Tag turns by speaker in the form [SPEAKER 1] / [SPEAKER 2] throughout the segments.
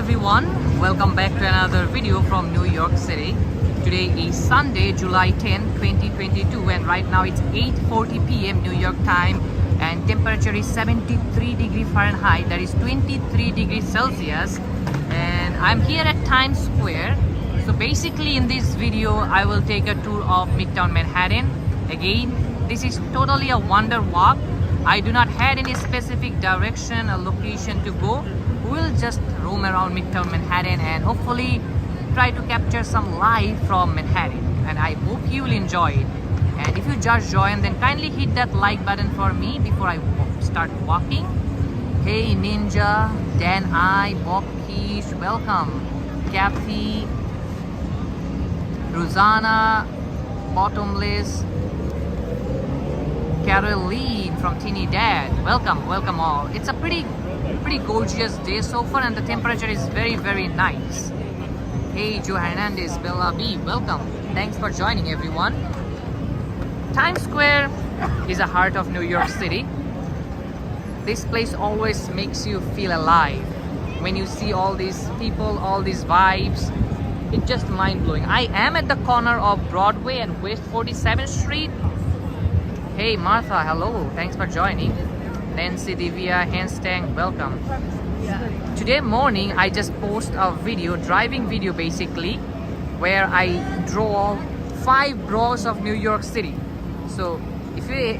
[SPEAKER 1] everyone, welcome back to another video from New York City. Today is Sunday, July 10, 2022 and right now it's 8:40 p.m. New York time and temperature is 73 degrees Fahrenheit, that is 23 degrees Celsius, and I'm here at Times Square. So basically in this video I will take a tour of Midtown Manhattan. Again, this is totally a wonder walk. I do not have any specific direction or location to go. We'll just roam around Midtown Manhattan and hopefully try to capture some life from Manhattan, and I hope you will enjoy it. And if you just join, then kindly hit that like button for me before I start walking. Hey Ninja, Dan I, Bob Kish, welcome. Kathy, Rosanna, Bottomless, Caroline from Trinidad, welcome all. It's a pretty gorgeous day so far and the temperature is very nice. Hey Joe Hernandez, Bella B, welcome. Thanks for joining everyone. Times Square is the heart of New York City. This place always makes you feel alive. When you see all these people, all these vibes, it's just mind-blowing. I am at the corner of Broadway and West 47th Street. Hey Martha, hello, thanks for joining. Nancy Divya, Handstang, welcome. Today morning I just posted a video, driving video basically, where I draw 5 bros of New York City. So if you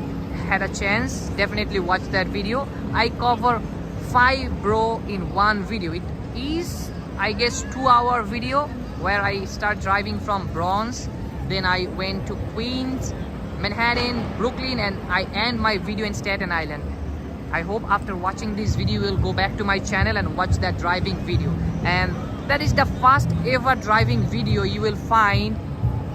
[SPEAKER 1] had a chance, definitely watch that video. I cover 5 bro in one video. It is, I guess, 2-hour video where I start driving from Bronx, then I went to Queens, Manhattan, Brooklyn, and I end my video in Staten Island. I hope after watching this video you will go back to my channel and watch that driving video. And that is the first ever driving video you will find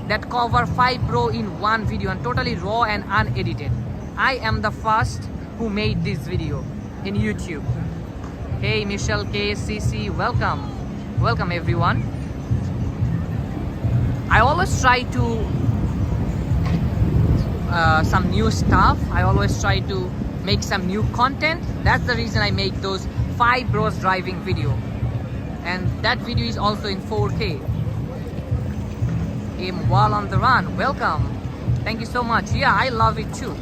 [SPEAKER 1] that cover 5 bro in one video and totally raw and unedited. I am the first who made this video in YouTube. Hey Michelle K, CC, welcome everyone. I always try to some new stuff. I always try to make some new content. That's the reason I make those 5 bros driving video, and that video is also in 4K. While on the run, welcome. Thank you so much. Yeah, I love it too.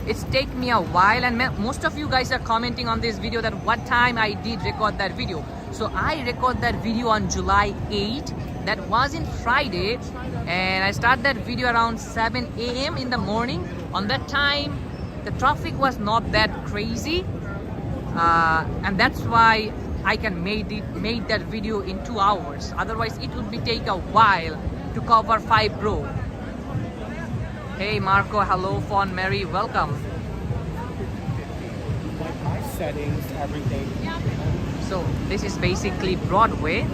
[SPEAKER 1] It's taken me a while, and most of you guys are commenting on this video that what time I did record that video. So I record that video on July 8. That was in Friday, and I started that video around 7 a.m. in the morning. On that time the traffic was not that crazy, and that's why I can made that video in 2 hours. Otherwise it would be take a while to cover 5 bro. Hey Marco, hello. Fawn Mary, welcome.
[SPEAKER 2] Like my settings, everything.
[SPEAKER 1] So this is basically Broadway.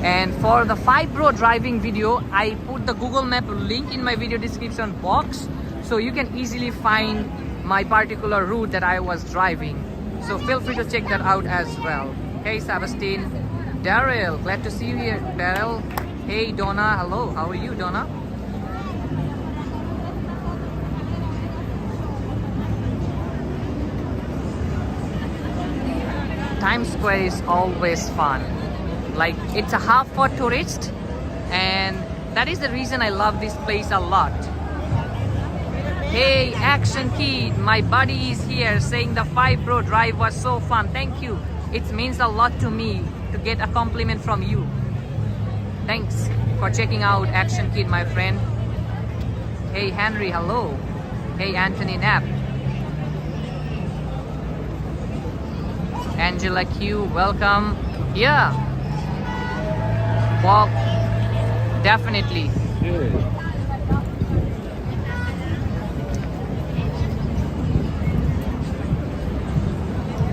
[SPEAKER 1] And for the 5 bro driving video, I put the Google Map link in my video description box, so you can easily find my particular route that I was driving. So feel free to check that out as well. Hey Sebastian, Daryl, glad to see you here, Daryl. Hey Donna, hello, how are you Donna? Times Square is always fun. Like, it's a hub for tourists, and that is the reason I love this place a lot. Hey Action Kid, my buddy is here saying the 5 bro drive was so fun. Thank you. It means a lot to me to get a compliment from you. Thanks for checking out Action Kid, my friend. Hey Henry, hello. Hey Anthony Knapp. Angela Q, welcome. Yeah. Walk, definitely.
[SPEAKER 2] Good.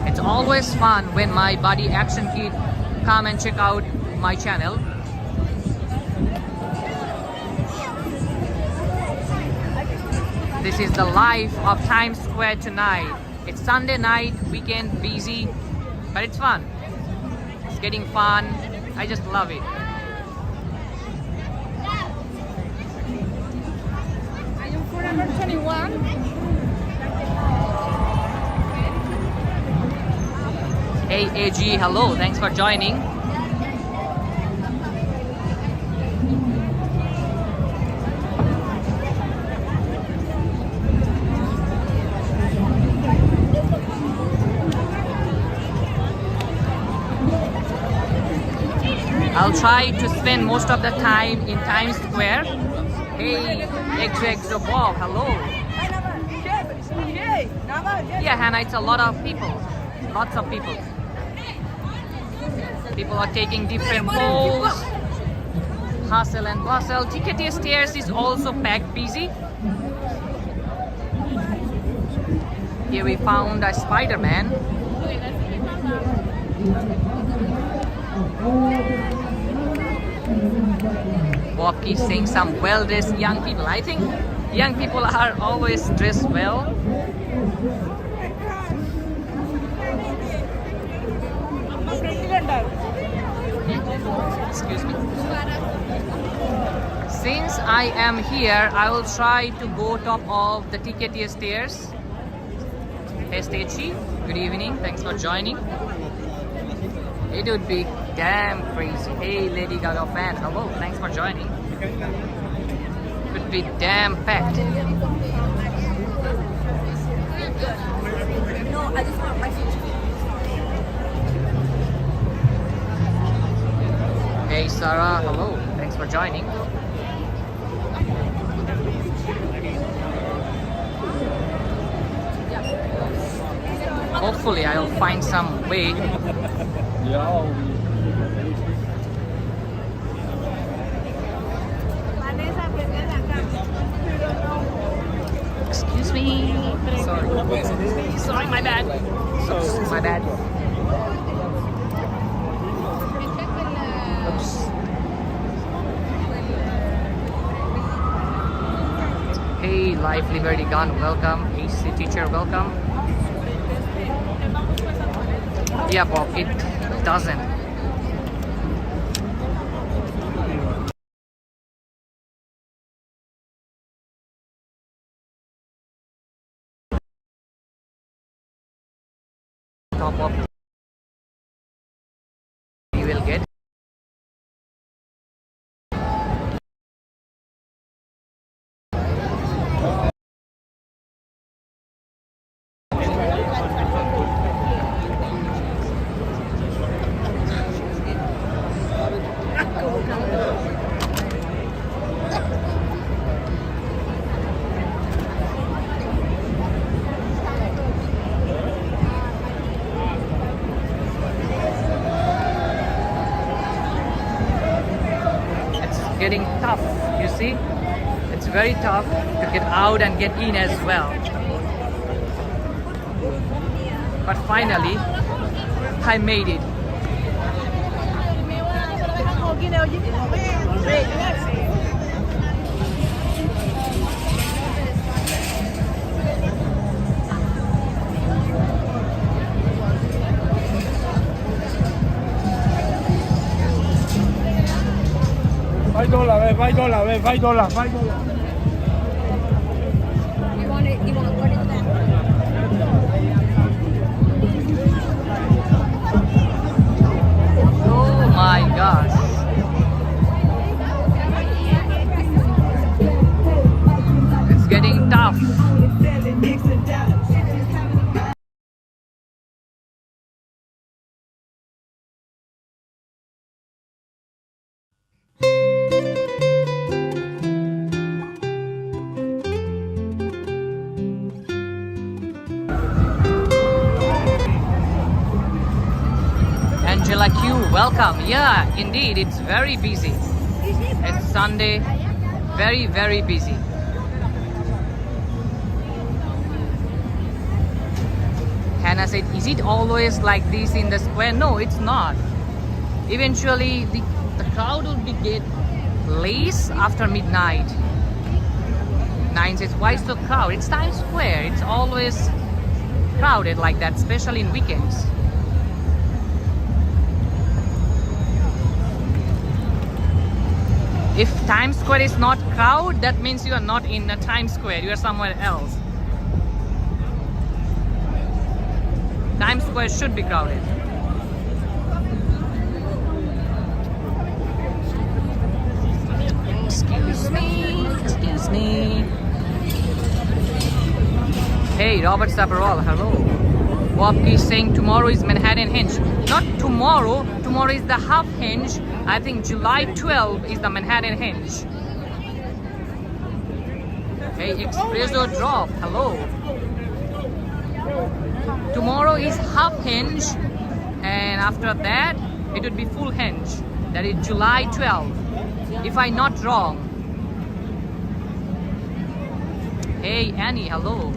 [SPEAKER 1] It's always fun when my buddy Action Kid come and check out my channel. This is the life of Times Square tonight. It's Sunday night, weekend, busy, but it's fun. It's getting fun. I just love it.
[SPEAKER 3] Number 21.
[SPEAKER 1] Hey AG, hello, thanks for joining. I'll try to spend most of the time in Times Square. Hey, XXO Bob, hello. Yeah, Hannah, it's a lot of people. Lots of people. People are taking different polls. Hustle and bustle. Ticket stairs is also packed busy. Here we found a Spider-Man. Bob is saying some well-dressed young people. I think young people are always dressed well. Excuse me. Since I am here, I will try to go top of the ticket stairs. Hey Stacey, good evening. Thanks for joining. It would be damn crazy. Hey Lady Gaga fan, hello. Thanks for joining. Could be damn packed. Hey Sarah, hello. Thanks for joining. Hopefully I'll find some way. Excuse me. Sorry. Sorry, my bad. My bad. Oops. Hey, Life Liberty Gun, welcome. AC Teacher, welcome. Yeah, Bob, it doesn't. Top of you will get. Getting tough, you see? It's very tough to get out and get in as well. But finally, I made it.
[SPEAKER 2] $5.
[SPEAKER 3] You want it? You want what is that?
[SPEAKER 1] Oh my gosh. It's getting tough. Angela Q, welcome. Yeah, indeed, it's very busy. It's Sunday, very, very busy. Hannah said, is it always like this in the square? No, it's not. Eventually, the crowd will get less after midnight. 9 says, why so crowded? It's Times Square. It's always crowded like that, especially in weekends. If Times Square is not crowded, that means you are not in a Times Square, you are somewhere else. Times Square should be crowded. Excuse me, excuse me. Hey, Robert Saparol, hello. Wopke is saying tomorrow is Manhattan Hinge. Not tomorrow, tomorrow is the half hinge. I think July 12 is the Manhattan Hinge. Hey, Espresso Drop, hello. Tomorrow is half hinge, and after that, it would be full hinge. That is July 12, if I'm not wrong. Hey, Annie, hello.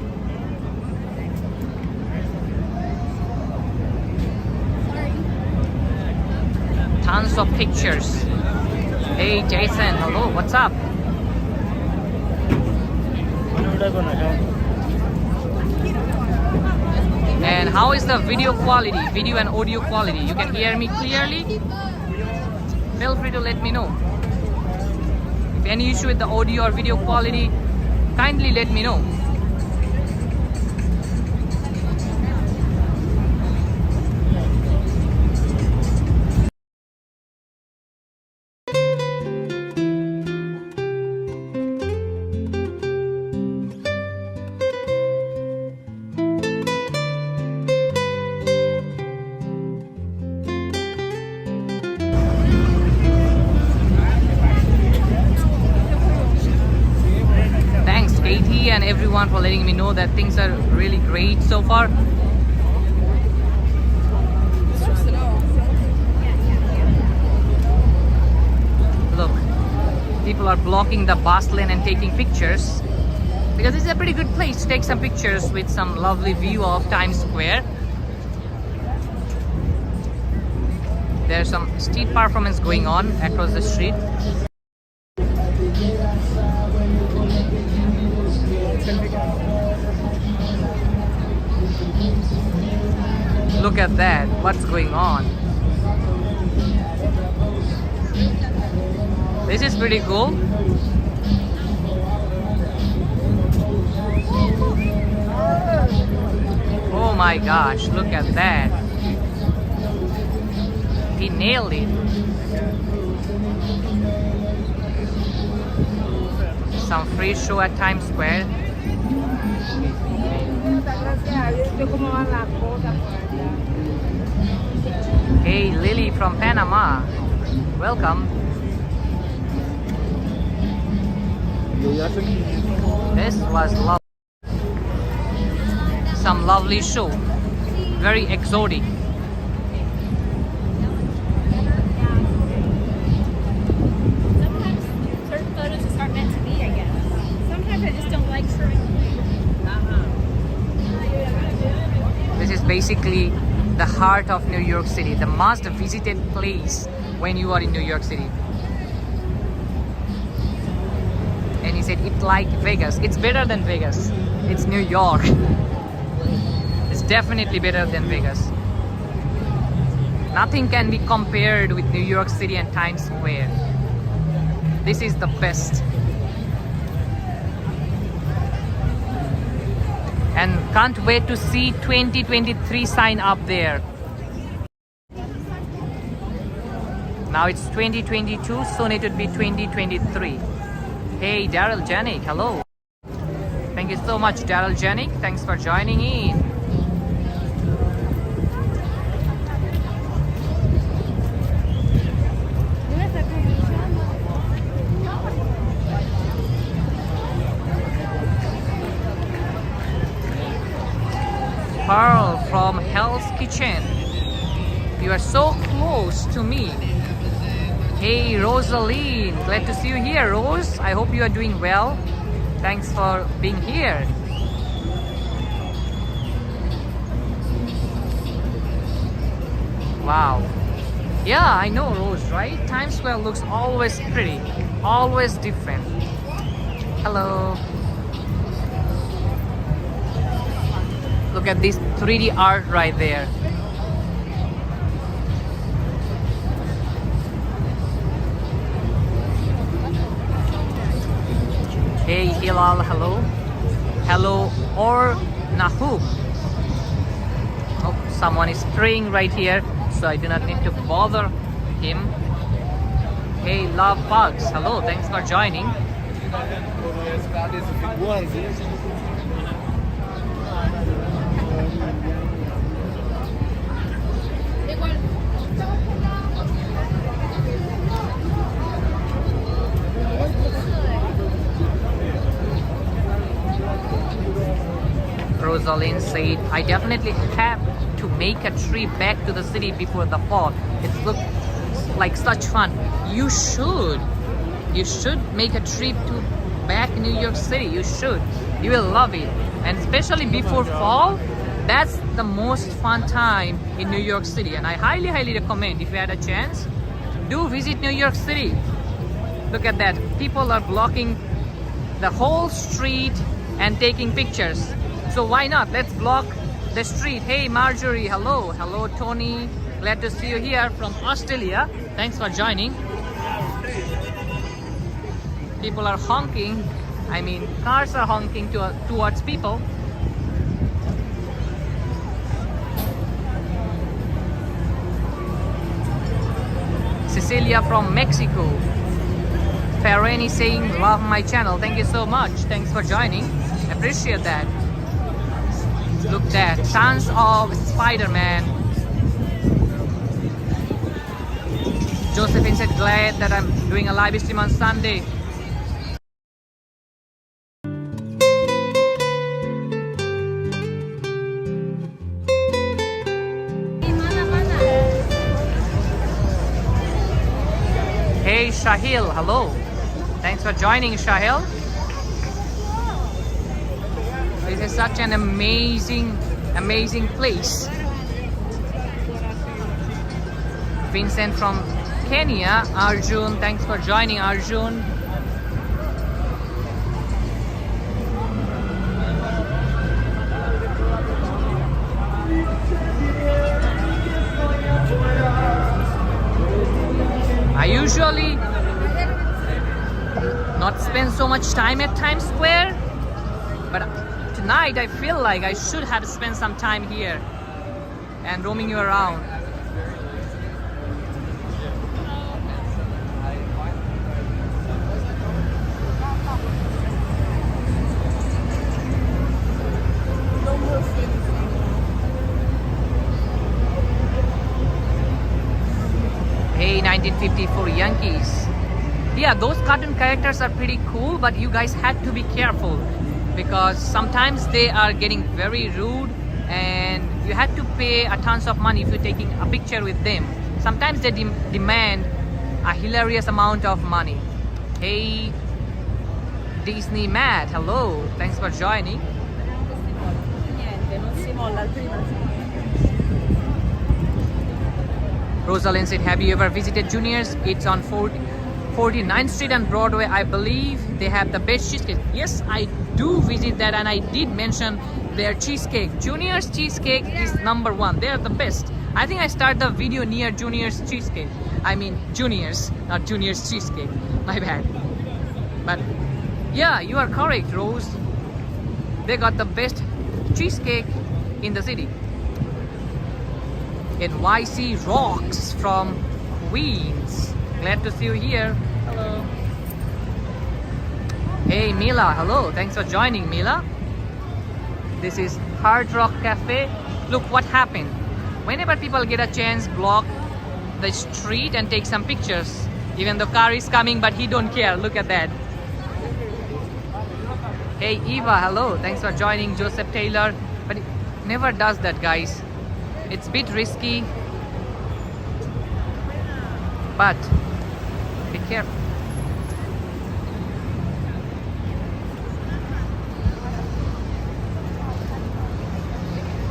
[SPEAKER 1] Tons of pictures. Hey, Jason, hello, what's up? And how is the video quality, video and audio quality? You can hear me clearly? Feel free to let me know. If any issue with the audio or video quality, kindly let me know. And everyone for letting me know that things are really great so far. Look, people are blocking the bus lane and taking pictures because it's a pretty good place to take some pictures with some lovely view of Times Square. There's some street performance going on across the street. Look at that, what's going on? This is pretty cool. Oh my gosh, look at that. He nailed it. Some free show at Times Square. Hey, Lily from Panama. Welcome. This was lovely. Some lovely show. Very exotic.
[SPEAKER 3] Sometimes certain photos just aren't meant to be, I guess. Sometimes I just don't like certain things.
[SPEAKER 1] This is basically the heart of New York City, the most visited place when you are in New York City. And he said it's like Vegas. It's better than Vegas. It's New York. It's definitely better than Vegas. Nothing can be compared with New York City and Times Square. This is the best. And can't wait to see 2023 sign up there. Now it's 2022, soon it would be 2023. Hey, Daryl Janik, hello. Thank you so much, Daryl Janik. Thanks for joining in. Pearl from Hell's Kitchen. You are so close to me. Hey, Rosaline. Glad to see you here, Rose. I hope you are doing well. Thanks for being here. Wow. Yeah, I know, Rose, right? Times Square looks always pretty, always different. Hello. Look at this 3D art right there. Hey Hilal, hello. Hello or Nahub. Oh, someone is praying right here, so I do not need to bother him. Hey, Love Bugs. Hello, thanks for joining. Rosalind said, I definitely have to make a trip back to the city before the fall. It looks like such fun. You should. You should make a trip to back New York City. You should. You will love it. And especially before fall, that's the most fun time in New York City. And I highly, highly recommend, if you had a chance, do visit New York City. Look at that. People are blocking the whole street and taking pictures. So why not? Let's block the street. Hey Marjorie, hello. Hello Tony. Glad to see you here from Australia. Thanks for joining. People are honking. I mean, cars are honking towards people. Cecilia from Mexico. Ferrani saying, love my channel. Thank you so much. Thanks for joining. Appreciate that. Look at that. Tons of Spider-Man. Josephine said, glad that I'm doing a live stream on Sunday. Hey Shahil, hello. Thanks for joining, Shahil. This is such an amazing place. Vincent from Kenya. Arjun, thanks for joining, Arjun. I usually not spend so much time at Times Square, but tonight I feel like I should have spent some time here and roaming you around. Hey 1954 Yankees. Yeah, those cartoon characters are pretty cool, but you guys had to be careful because sometimes they are getting very rude and you had to pay a tons of money if you're taking a picture with them. Sometimes they demand a hilarious amount of money. Hey Disney Matt, hello, thanks for joining. Rosalind said, have you ever visited Junior's? It's on 49th Street and Broadway. I believe they have the best cheesecake. Yes, I do visit that, and I did mention their cheesecake. Junior's cheesecake is number one. They are the best. I think I started the video near Junior's cheesecake. I mean Junior's, not Junior's cheesecake. My bad. But yeah, you are correct, Rose. They got the best cheesecake in the city. NYC Rocks from Queens. Glad to see you here. Hello. Hey Mila, hello. Thanks for joining, Mila. This is Hard Rock Cafe. Look what happened. Whenever people get a chance, block the street and take some pictures. Even the car is coming, but he don't care. Look at that. Hey Eva, hello. Thanks for joining, Joseph Taylor. But it never does that, guys. It's a bit risky, but be careful.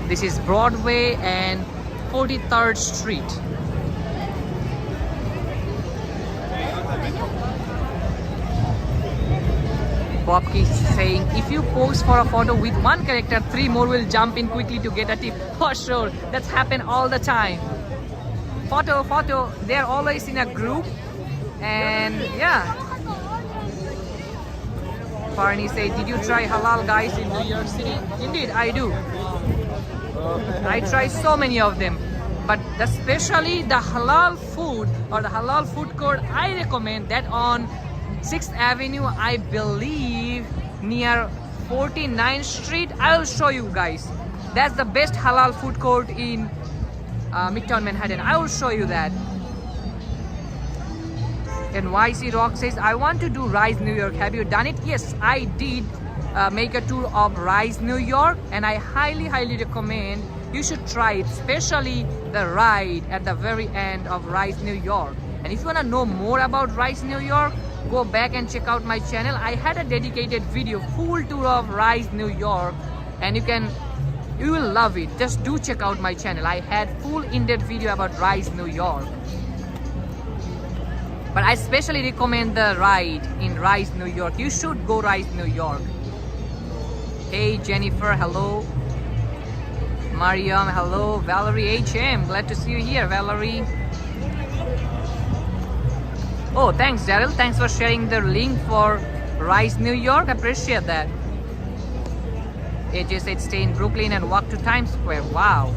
[SPEAKER 1] This is Broadway and 43rd Street. Bob keeps saying, if you pose for a photo with one character, 3 more will jump in quickly to get a tip. For sure, that's happened all the time. Photo, they're always in a group. And yeah. Barney said, did you try halal guys in New York City? Indeed, I do. I try so many of them. but especially the halal food or the halal food court, I recommend that on 6th Avenue, I believe near 49th Street. I will show you guys. That's the best halal food court in Midtown Manhattan. I will show you that. NYC Rock says, I want to do Rise New York. Have you done it? Yes, I did make a tour of Rise New York, and I highly recommend you should try it, especially the ride at the very end of Rise New York. And if you want to know more about Rise New York, go back and check out my channel. I had a dedicated video, full tour of Rise New York, and you will love it. Just do check out my channel. I had full in-depth video about Rise New York. But I especially recommend the ride in Rise New York. You should go Rise New York. Hey Jennifer, hello. Mariam, hello. Valerie HM, glad to see you here, Valerie. Oh, thanks Daryl. Thanks for sharing the link for Rise New York. I appreciate that. AJ said stay in Brooklyn and walk to Times Square. Wow.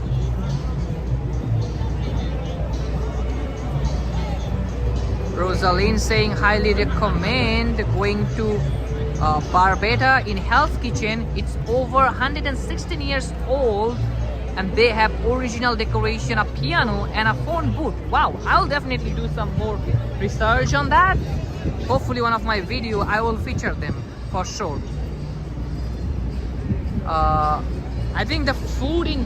[SPEAKER 1] Rosaline saying highly recommend going to Barbetta in Hell's Kitchen. It's over 116 years old and they have original decoration, a piano and a phone booth. Wow, I'll definitely do some more research on that. Hopefully one of my video I will feature them for sure. I think the food in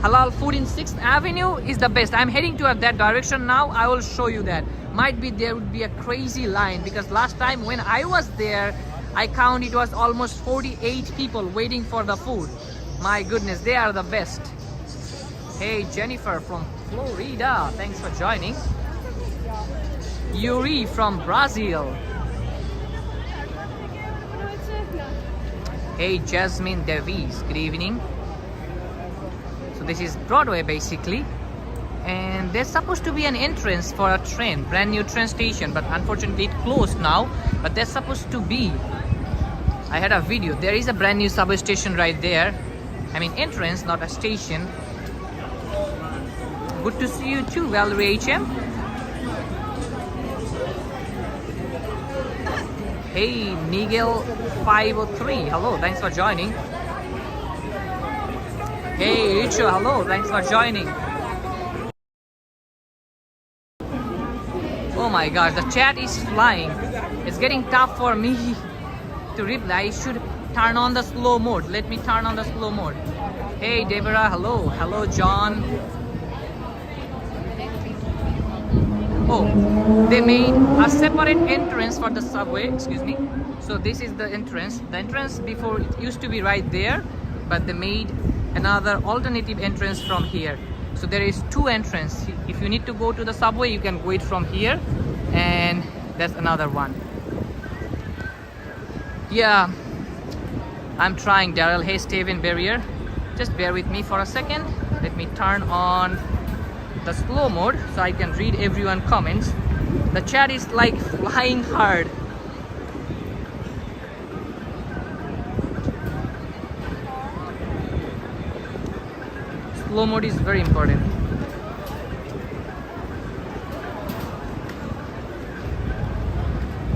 [SPEAKER 1] halal food in 6th Avenue is the best. I'm heading to that direction now. I will show you that. Might be there would be a crazy line because last time when I was there, I count it was almost 48 people waiting for the food. My goodness, they are the best. Hey Jennifer from Florida, thanks for joining. Yuri from Brazil. Hey Jasmine Davies, good evening. So this is Broadway basically, and there's supposed to be an entrance for a train, brand new train station, but unfortunately it closed now. But there's supposed to be, I had a video, there is a brand new subway station right there. I mean entrance, not a station. Good to see you too, Valerie HM. Hey Nigel 503, hello, thanks for joining. Hey Richo, hello, thanks for joining. Oh my gosh, the chat is flying. It's getting tough for me to reply. I should turn on the slow mode. Let me turn on the slow mode. Hey Deborah, hello. Hello John. Oh, they made a separate entrance for the subway, excuse me. So this is the entrance. The entrance before it used to be right there, but they made another alternative entrance from here. So there is two entrances. If you need to go to the subway, you can go it from here, and that's another one. Yeah, I'm trying, Daryl. Hey Steven Barrier, just bear with me for a second. Let me turn on the slow mode so I can read everyone's comments. The chat is like flying hard. Slow mode is very important.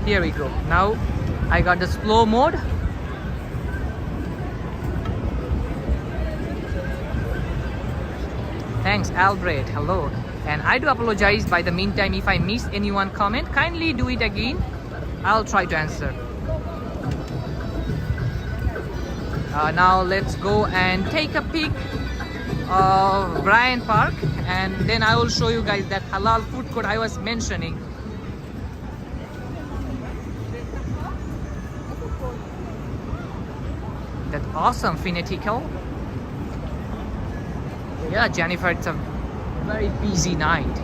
[SPEAKER 1] Here we go. Now I got the slow mode. Thanks Albert, hello. And I do apologize by the meantime if I miss anyone comment. Kindly do it again. I'll try to answer. Now let's go and take a peek of Bryant Park, and then I will show you guys that halal food court I was mentioning. That awesome fanatical. Yeah, Jennifer, it's a very busy night.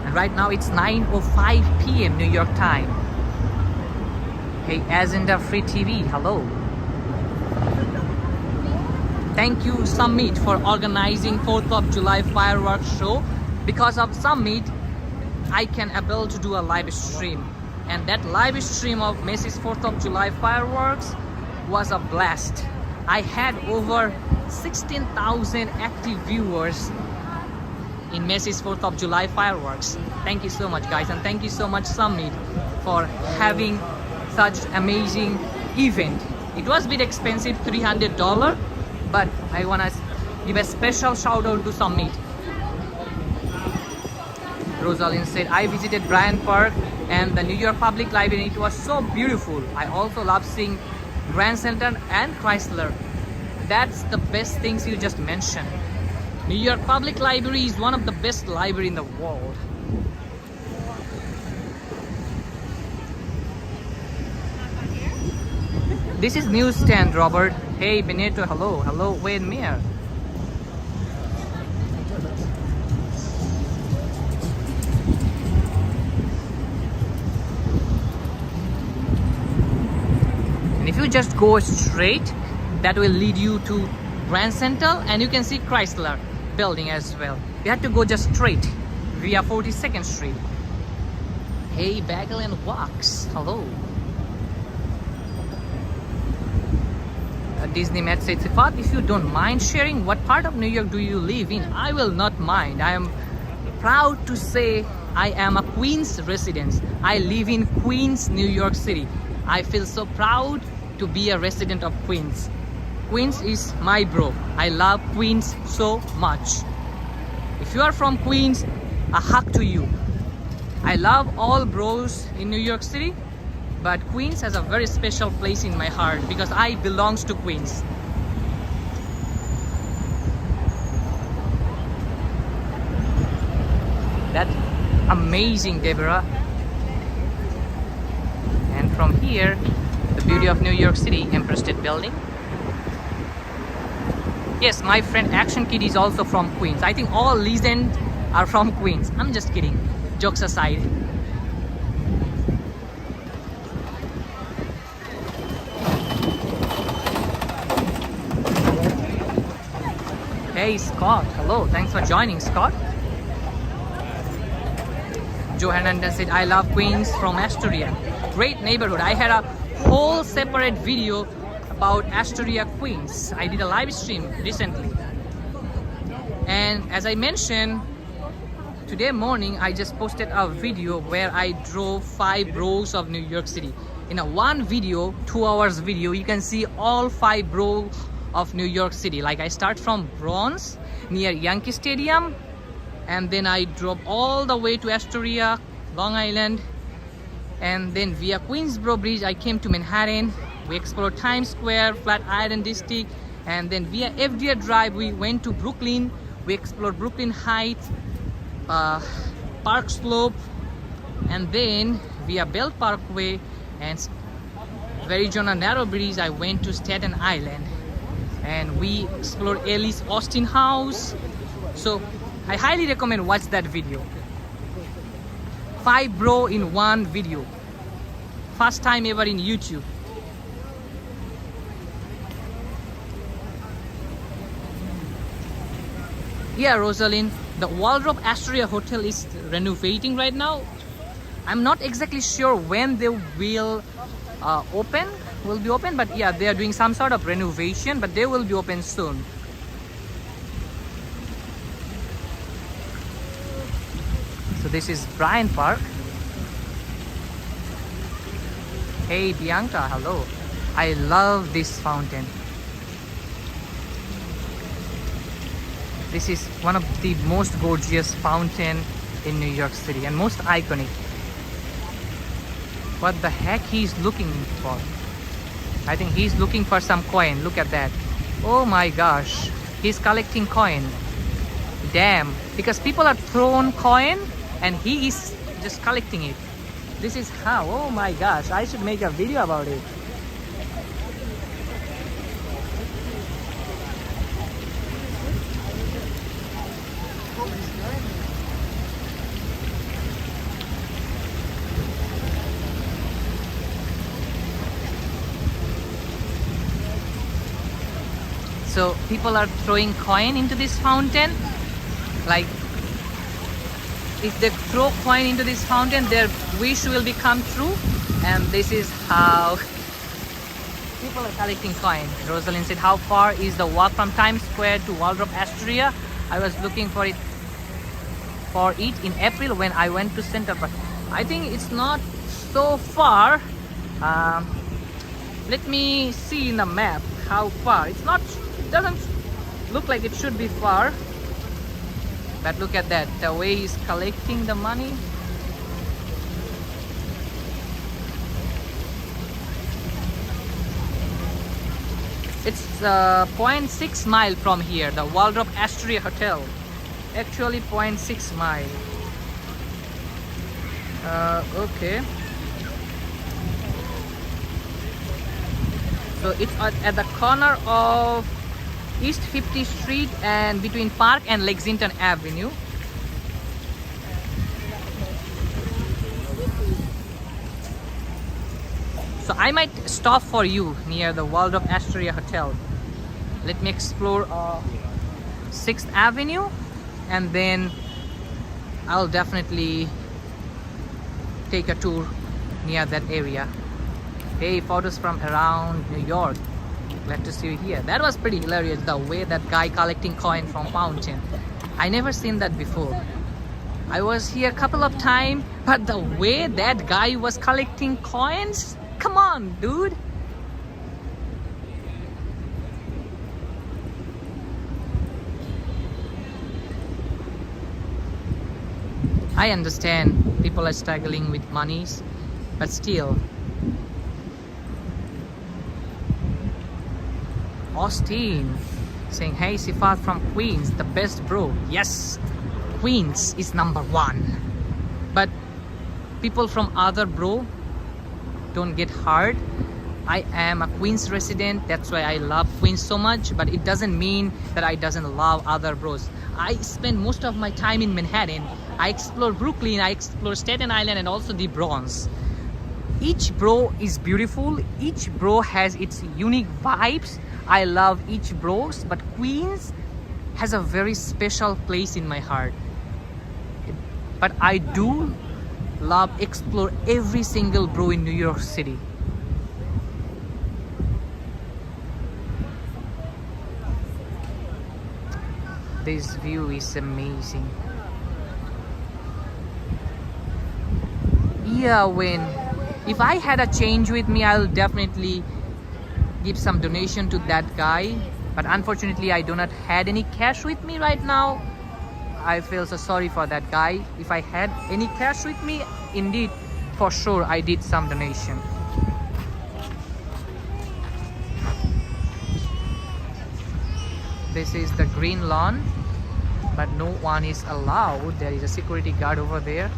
[SPEAKER 1] And right now it's 9:05 p.m. New York time. Hey, Agenda Free TV, hello. Thank you Summit for organizing 4th of July fireworks show. Because of Summit, I can able to do a live stream. And that live stream of Macy's 4th of July fireworks was a blast. I had over 16,000 active viewers in Macy's 4th of July fireworks. Thank you so much, guys, and thank you so much Summit for having such amazing event. It was a bit expensive, $300, but I wanna give a special shout out to Summit. Rosalind said, I visited Bryant Park and the New York Public Library. It was so beautiful. I also love seeing Grand Center and Chrysler. That's the best things you just mentioned. New York Public Library is one of the best library in the world. This is newsstand, Robert. Hey, Benito, hello. Hello, Wayne Mayer. And if you just go straight, that will lead you to Grand Central, and you can see Chrysler building as well. You have to go just straight via 42nd Street. Hey, Bagel and Walks, hello. Disney Matt says, if you don't mind sharing, what part of New York do you live in? I will not mind. I am proud to say I am a Queens resident. I live in Queens, New York City. I feel so proud to be a resident of Queens. Queens is my bro. I love Queens so much. If you are from Queens, a hug to you. I love all bros in New York City, but Queens has a very special place in my heart because I belongs to Queens. That's amazing, Deborah. And from here, the beauty of New York City, Empire State Building. Yes, my friend Action Kid is also from Queens. I think all legends are from Queens. I'm just kidding. Jokes aside. Hey Scott, hello. Thanks for joining, Scott. JoAnn said, I love Queens from Astoria. Great neighborhood. I had a whole separate video about Astoria, Queens. I did a live stream recently. And as I mentioned, today morning I just posted a video where I drove 5 boroughs of New York City. In a one video, 2 hours video, you can see all 5 boroughs of New York City. Like I start from Bronx near Yankee Stadium, and then I drove all the way to Astoria, Long Island, and then via Queensboro Bridge I came to Manhattan. We explored Times Square, Flatiron District, and then via FDR Drive we went to Brooklyn. We explored Brooklyn Heights, Park Slope, and then via Bell Parkway and Arizona Narrow Bridge I went to Staten Island, and we explored Ellis Austin House. So I highly recommend watch that video. 5 bro in one video. First time ever in YouTube. Yeah, Rosalind, the Waldorf Astoria Hotel is renovating right now. I'm not exactly sure when they will be open, but yeah, they are doing some sort of renovation, but they will be open soon. So this is Bryant Park. Hey Bianca, hello. I love this fountain. This is one of the most gorgeous fountain in New York City and most iconic. What the heck he's looking for? I think he's looking for some coin. Look at that. Oh my gosh. He's collecting coin. Damn. Because people are throwing coin and he is just collecting it. This is how. Oh my gosh. I should make a video about it. So people are throwing coin into this fountain. Like if they throw coin into this fountain, their wish will become true. And this is how people are collecting coin. Rosalind said, how far is the walk from Times Square to Waldorf Astoria? I was looking for it in April when I went to Center Park. I think it's not so far. Let me see in the map how far. It doesn't look like it should be far. But look at that, the way he's collecting the money. It's 0.6 mile from here, the Waldorf Astoria Hotel. Actually 0.6 mile. Okay. So it's at the corner of East 50th Street and between Park and Lexington Avenue. So I might stop for you near the Waldorf Astoria Hotel. Let me explore 6th Avenue and then I'll definitely take a tour near that area. Hey, photos from around New York. Glad to see you here. That was pretty hilarious, the way that guy collecting coin from fountain. I never seen that before. I was here a couple of times, but the way that guy was collecting coins, come on, dude. I understand people are struggling with monies, but still. Austin saying, hey, Sifat from Queens, the best bro. Yes, Queens is #1. But people from other bro don't get hurt. I am a Queens resident, that's why I love Queens so much, but it doesn't mean that I doesn't love other bros. I spend most of my time in Manhattan. I explore Brooklyn, I explore Staten Island and also the Bronx. Each bro is beautiful, each bro has its unique vibes. I love each bros, but Queens has a very special place in my heart. But I do love explore every single bro in New York City. This view is amazing. Yeah, if I had a change with me, I'll definitely give some donation to that guy, but unfortunately I do not had any cash with me right now. I feel so sorry for that guy. If I had any cash with me, indeed for sure I did some donation. This is the green lawn, but no one is allowed. There is a security guard over there.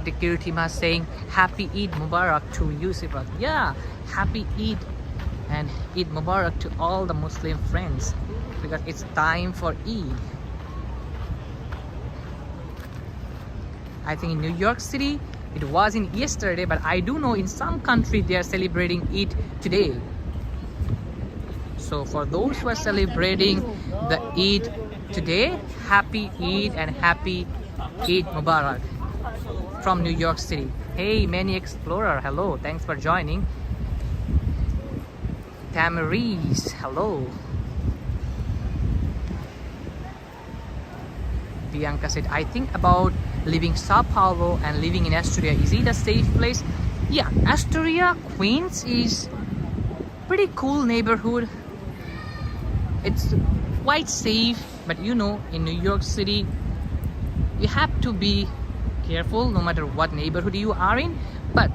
[SPEAKER 1] The Kiritima saying Happy Eid Mubarak to you, Sifat. Yeah, Happy Eid and Eid Mubarak to all the Muslim friends, because it's time for Eid. I think in New York City it wasn't yesterday, but I do know in some country they are celebrating Eid today. So for those who are celebrating the Eid today, Happy Eid and Happy Eid Mubarak from New York City. Hey, Many Explorer, hello, thanks for joining. Tamarise, hello. Bianca said, I think about leaving Sao Paulo and living in Astoria. Is it a safe place? Yeah, Astoria, Queens is pretty cool neighborhood. It's quite safe, but you know, in New York City, you have to be careful no matter what neighborhood you are in. But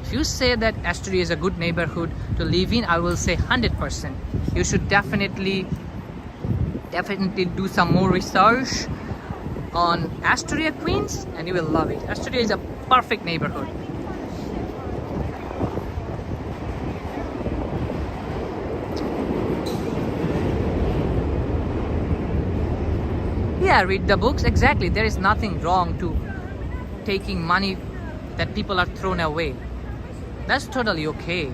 [SPEAKER 1] if you say that Astoria is a good neighborhood to live in, I will say 100%. You should definitely do some more research on Astoria, Queens, and you will love it. Astoria is a perfect neighborhood. Yeah, read the books. Exactly. There is nothing wrong to taking money that people are thrown away. That's totally okay.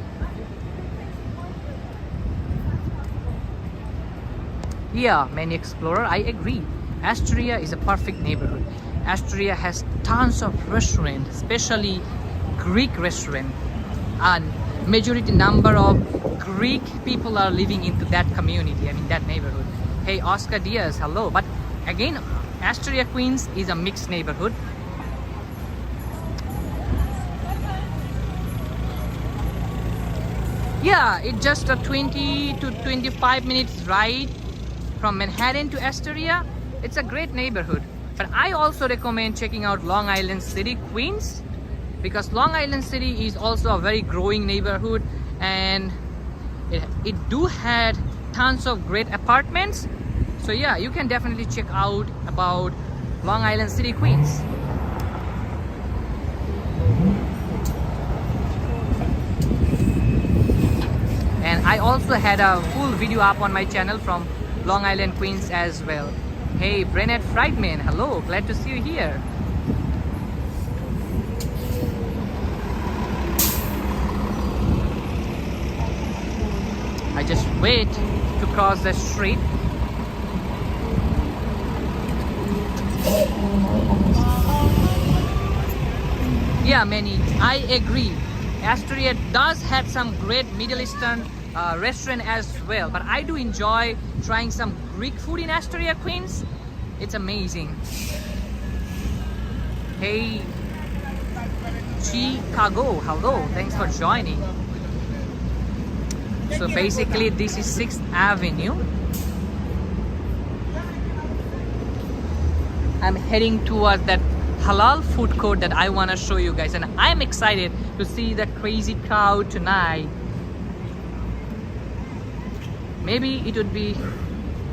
[SPEAKER 1] Yeah, Many Explorer, I agree. Astoria is a perfect neighborhood. Astoria has tons of restaurants, especially Greek restaurant, and majority number of Greek people are living into that community, I mean that neighborhood. Hey Oscar Diaz, hello. But again, Astoria, Queens is a mixed neighborhood. Yeah, it's just a 20 to 25 minutes ride from Manhattan to Astoria. It's a great neighborhood. But I also recommend checking out Long Island City, Queens, because Long Island City is also a very growing neighborhood, and it do had tons of great apartments. So yeah, you can definitely check out about Long Island City, Queens. And I also had a full video up on my channel from Long Island, Queens as well. Hey Bryant Friedman, hello, glad to see you here. I just wait to cross the street. Yeah, Manny, I agree. Astoria does have some great Middle Eastern restaurant as well, but I do enjoy trying some Greek food in Astoria, Queens. It's amazing. Hey Chicago, hello, thanks for joining. So basically this is 6th Avenue. I'm heading towards that halal food court that I want to show you guys, and I'm excited to see the crazy crowd tonight. Maybe it would be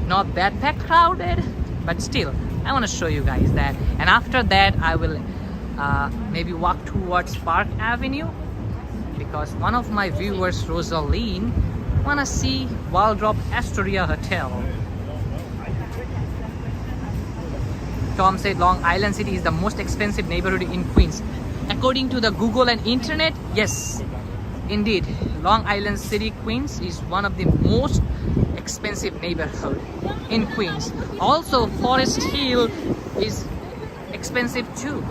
[SPEAKER 1] not that crowded, but still I want to show you guys that. And after that I will maybe walk towards Park Avenue, because one of my viewers, Rosaline, wanna see Waldrop Astoria Hotel. Tom said Long Island City is the most expensive neighborhood in Queens. According to the Google and internet, yes, indeed, Long Island City, Queens is one of the most expensive neighborhood in Queens. Also, Forest Hill is expensive too.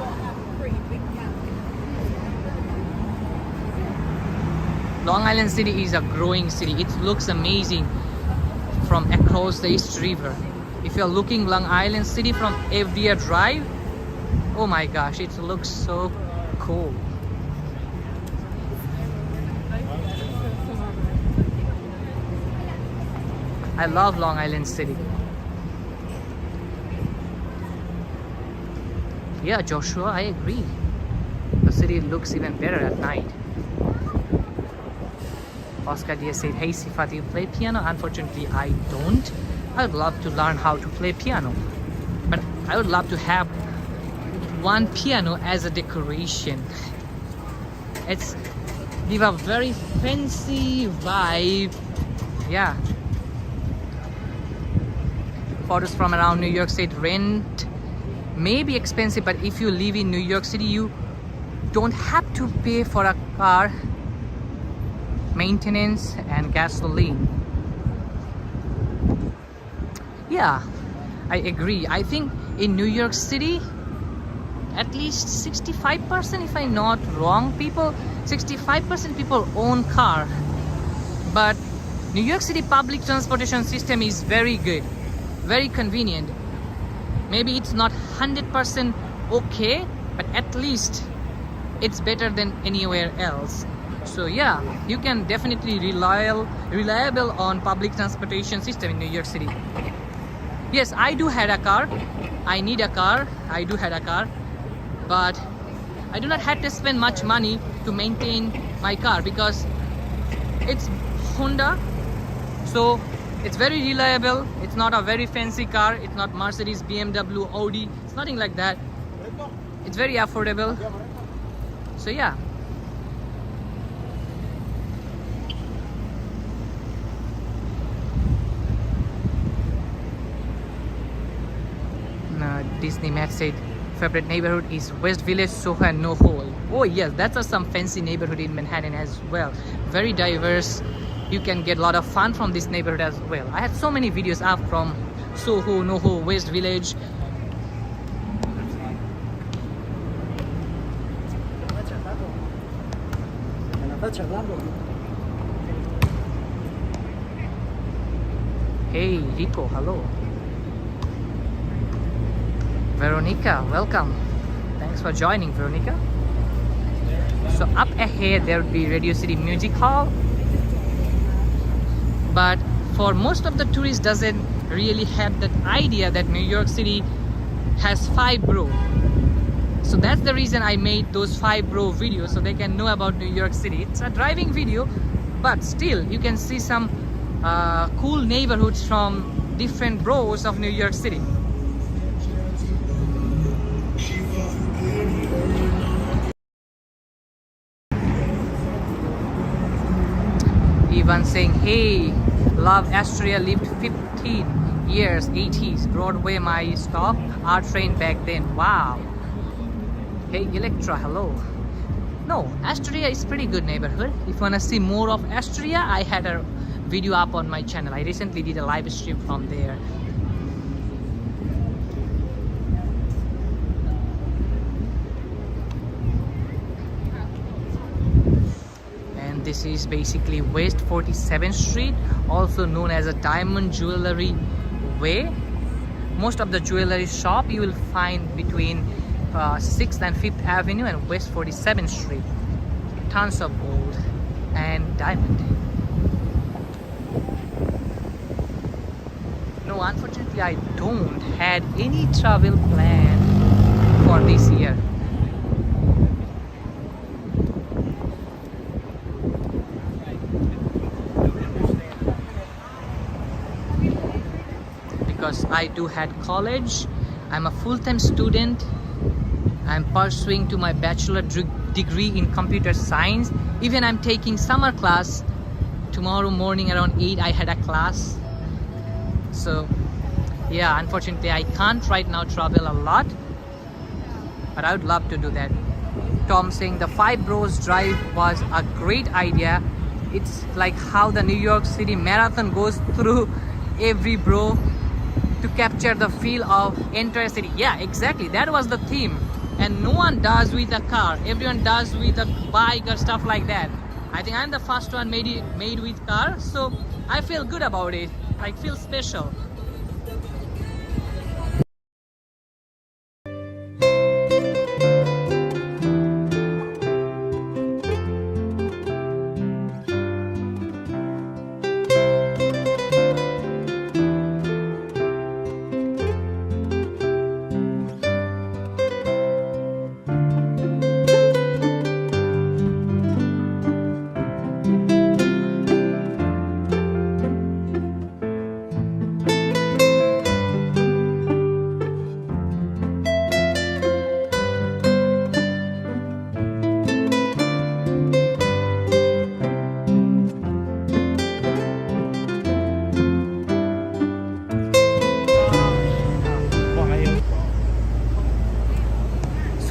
[SPEAKER 1] Long Island City is a growing city. It looks amazing from across the East River. If you're looking Long Island City from FDR Drive, oh my gosh, it looks so cool. I love Long Island City. Yeah, Joshua, I agree. The city looks even better at night. Oscar Diaz said, hey Sifa, do you play piano? Unfortunately, I don't. I would love to learn how to play piano. But I would love to have one piano as a decoration. It's give a very fancy vibe. Yeah. Photos from around New York State. Rent may be expensive, but if you live in New York City, you don't have to pay for a car, maintenance and gasoline. Yeah, I agree. I think in New York City, at least 65%, if I'm not wrong, 65% people own car. But New York City public transportation system is very good, very convenient. Maybe it's not 100% okay, but at least it's better than anywhere else. So yeah, you can definitely reliable on public transportation system in New York City. Yes, I do have a car. I need a car. I do have a car, but I do not have to spend much money to maintain my car because it's Honda, so it's very reliable. It's not a very fancy car. It's not Mercedes, BMW, Audi. It's nothing like that. It's very affordable. So yeah. Disney Matt said favorite neighborhood is West Village, Soho and No Hole. Oh yes, that's some fancy neighborhood in Manhattan as well. Very diverse. You can get a lot of fun from this neighborhood as well. I had so many videos up from Soho, Noho, West Village. Hey Rico, hello. Veronica, welcome. Thanks for joining, Veronica. So up ahead there will be Radio City Music Hall, but for most of the tourists doesn't really have that idea that New York City has 5 borough. So that's the reason I made those 5 borough videos, so they can know about New York City. It's a driving video, but still you can see some cool neighborhoods from different boroughs of New York City. Ivan saying, hey, love Astoria, lived 15 years, 80s, Broadway my stop, our train back then, wow. Hey Electra, hello. No, Astoria is pretty good neighborhood. If you wanna see more of Astoria, I had a video up on my channel. I recently did a live stream from there. This is basically West 47th Street, also known as a Diamond Jewelry Way. Most of the jewelry shop you will find between 6th and 5th Avenue and West 47th Street. Tons of gold and diamond. No, unfortunately I don't had any travel plan for this year. Because I do had college, I'm a full-time student, I'm pursuing to my bachelor degree in computer science. Even I'm taking summer class. Tomorrow morning around 8 I had a class. So yeah, unfortunately I can't right now travel a lot, but I would love to do that. Tom saying the 5 Bros drive was a great idea. It's like how the New York City Marathon goes through every borough to capture the feel of entire city. Yeah, exactly, that was the theme. And no one does with a car, everyone does with a bike or stuff like that. I think I'm the first one made with car, so I feel good about it. I feel special.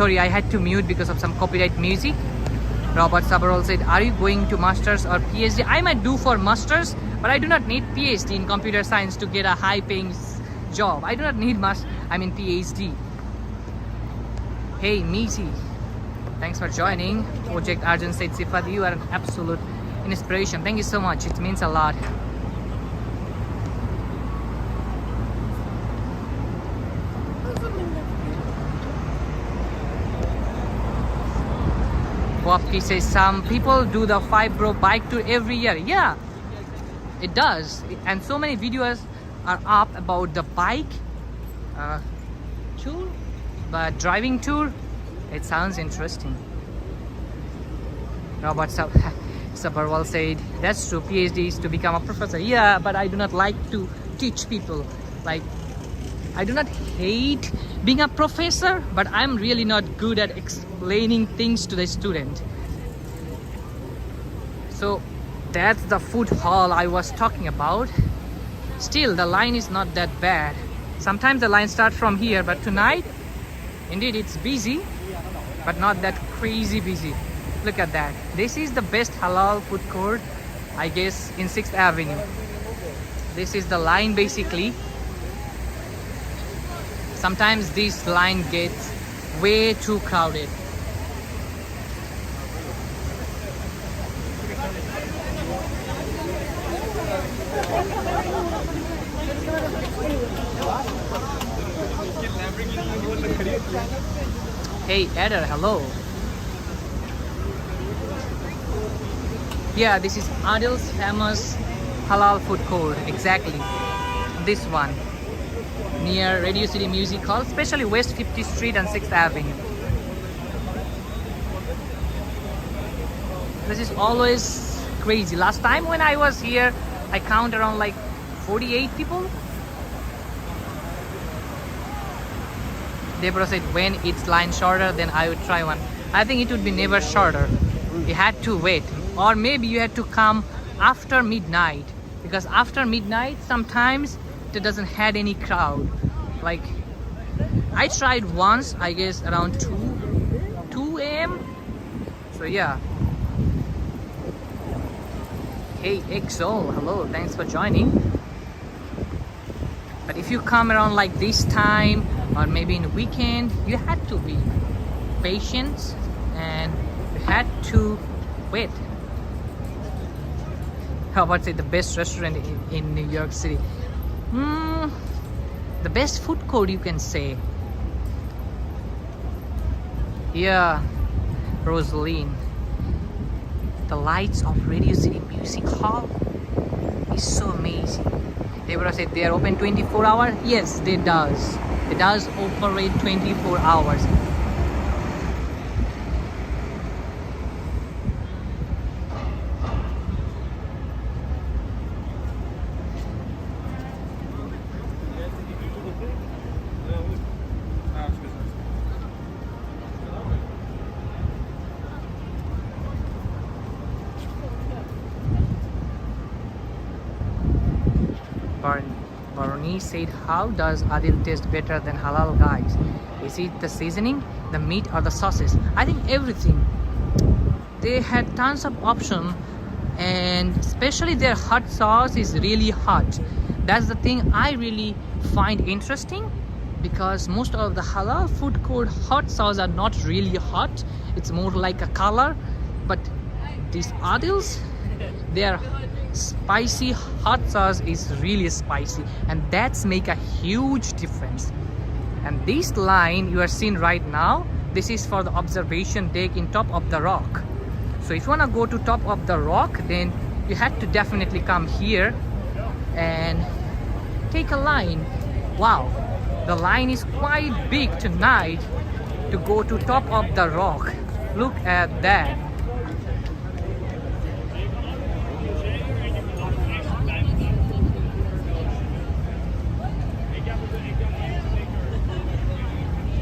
[SPEAKER 1] Sorry, I had to mute because of some copyright music. Robert Sabarol said, are you going to masters or PhD? I might do for masters, but I do not need PhD in computer science to get a high paying job. I do not need PhD. Hey Meezy, thanks for joining. Project Arjun said, Sifat, you are an absolute inspiration. Thank you so much, it means a lot. Wapki says some people do the 5 Bro bike tour every year. Yeah, it does, and so many videos are up about the bike tour, but driving tour, it sounds interesting. Robert Sabarwal said, that's true, PhD is to become a professor. Yeah, but I do not like to teach people. Like, I do not hate being a professor, but I'm really not good at explaining things to the student. So that's the food hall I was talking about. Still, the line is not that bad. Sometimes the line starts from here, but tonight, indeed it's busy, but not that crazy busy. Look at that. This is the best halal food court, I guess, in 6th Avenue. This is the line basically. Sometimes this line gets way too crowded. Hey Eder, hello. Yeah, this is Adil's famous halal food court. Exactly. This one. Near Radio City Music Hall, especially West 50th Street and 6th Avenue. This is always crazy. Last time when I was here, I count around like 48 people. Deborah said when it's line shorter, then I would try one. I think it would be never shorter. You had to wait, or maybe you had to come after midnight, because after midnight sometimes it doesn't had any crowd. Like I tried once, I guess around 2 a.m. So yeah. Hey XO, hello, thanks for joining. But if you come around like this time, or maybe in a weekend, you had to be patient and you had to wait. How about say the best restaurant in New York City? The best food court, you can say. Yeah, Rosaline. The lights of Radio City Music Hall is so amazing. Deborah said they are open 24 hours. Yes, they does. It does operate 24 hours. Barney said, how does Adil taste better than halal guys? Is it the seasoning, the meat, or the sauces? I think everything. They had tons of options, and especially their hot sauce is really hot. That's the thing I really find interesting, because most of the halal food court hot sauce are not really hot. It's more like a color. But these Adils, their spicy hot sauce is really spicy, and that's make a huge difference. And this line you are seeing right now, this is for the observation deck in top of the rock. So if you want to go to top of the rock, then you have to definitely come here and take a line. Wow, the line is quite big tonight to go to top of the rock. Look at that.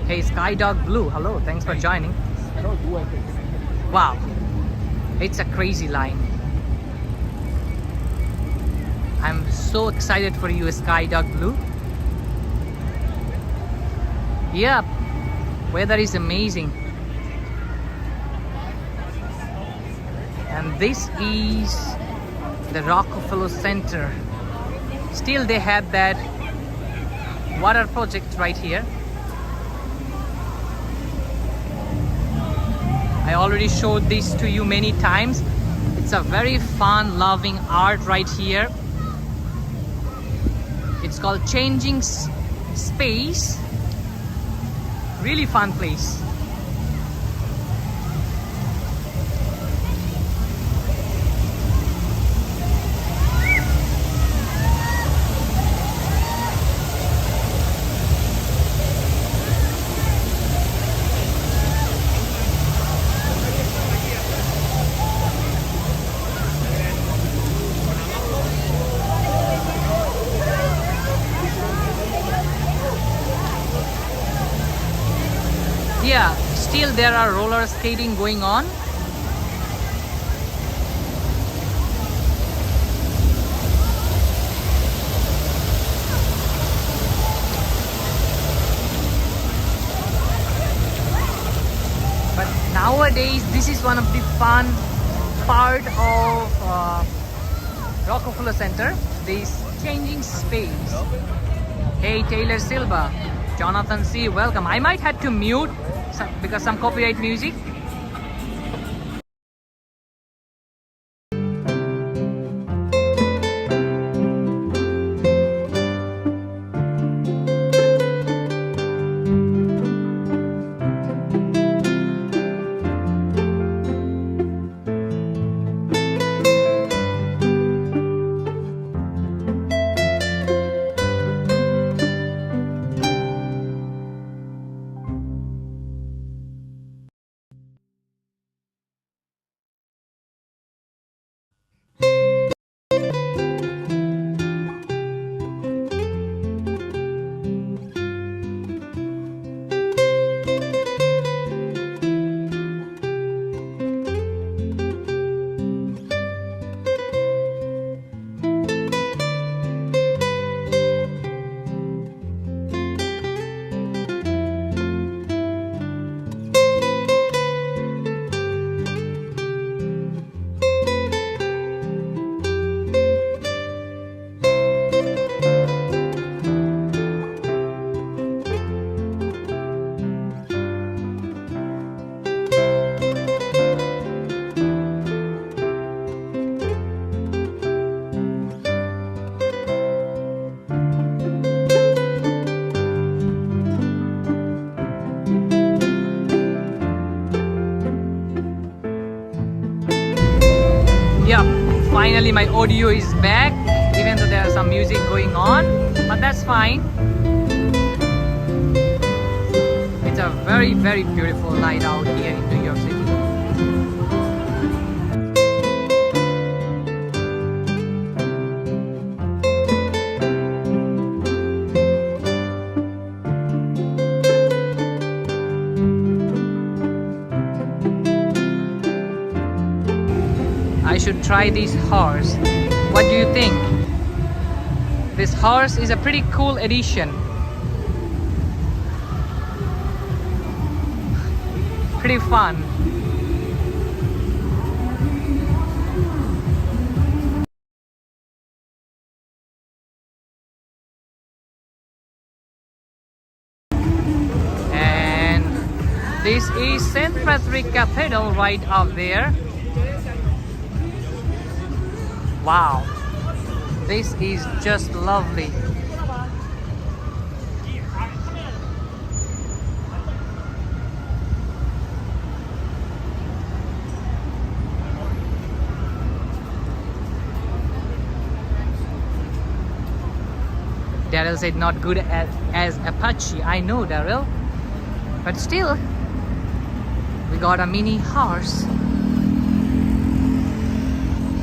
[SPEAKER 1] Hey Skydog Blue, hello, thanks for joining. Wow, it's a crazy line. I'm so excited for you, Skydog Blue. Yeah, weather is amazing. And this is the Rockefeller Center. Still they have that water project right here. I already showed this to you many times. It's a very fun, loving art right here. It's called Changing Space. Really fun place. Yeah, still there are roller skating going on. But nowadays, this is one of the fun part of Rockefeller Center, this changing space. Hey Taylor Silva, Jonathan C, welcome. I might have to mute because some copyright music. Finally my audio is back, even though there's some music going on, but that's fine. It's a very, very beautiful night out here in New York City. I should try this horse. What do you think? This horse is a pretty cool addition. Pretty fun. And this is St. Patrick Cathedral right up there. Wow, this is just lovely. Daryl said not good as Apache. I know, Daryl, but still, we got a mini horse.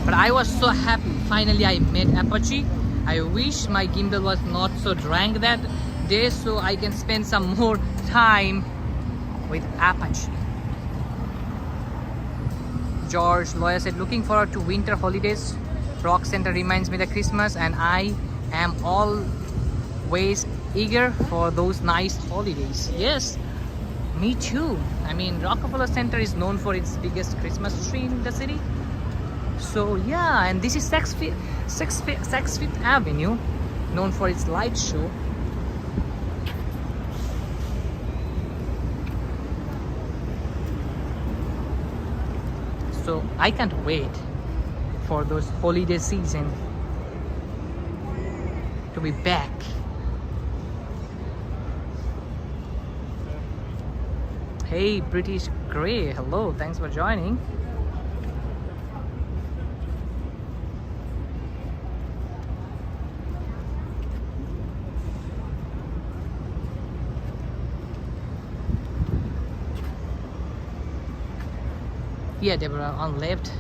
[SPEAKER 1] But I was so happy. Finally, I met Apache. I wish my gimbal was not so drank that day so I can spend some more time with Apache. George Lawyer said, looking forward to winter holidays. Rock Center reminds me of Christmas and I am always eager for those nice holidays. Yes, me too. I mean, Rockefeller Center is known for its biggest Christmas tree in the city. So yeah, and this is Saks Fifth Avenue, known for its light show. So I can't wait for those holiday season to be back. Hey British Grey, hello, thanks for joining. Yeah, Deborah, on left,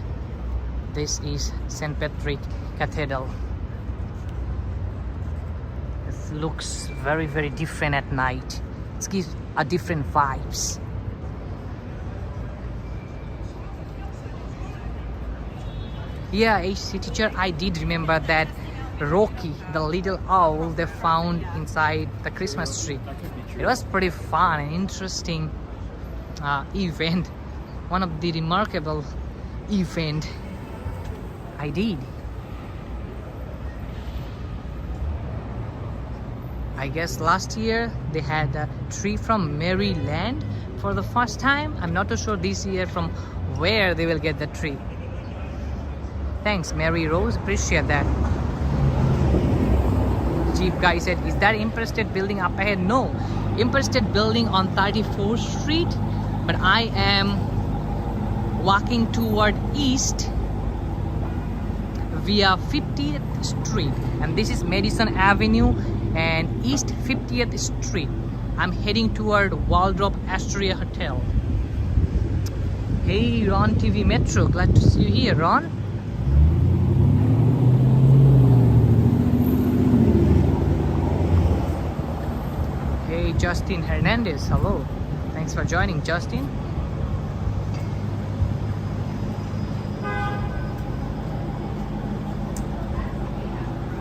[SPEAKER 1] this is St. Patrick Cathedral. It looks very, very different at night. It gives a different vibes. Yeah, HC teacher, I did remember that Rocky, the little owl they found inside the Christmas tree. It was pretty fun and interesting event. One of the remarkable event I did. I guess last year they had a tree from Maryland for the first time. I'm not too sure this year from where they will get the tree. Thanks, Mary Rose. Appreciate that. Jeep guy said, is that Empire State Building up ahead? No, Empire State Building on 34th Street, but I am walking toward east via 50th Street, and this is Madison Avenue and East 50th Street. I'm heading toward Waldrop Astoria Hotel. Hey Ron TV Metro, glad to see you here, Ron. Hey Justin Hernandez, hello. Thanks for joining, Justin.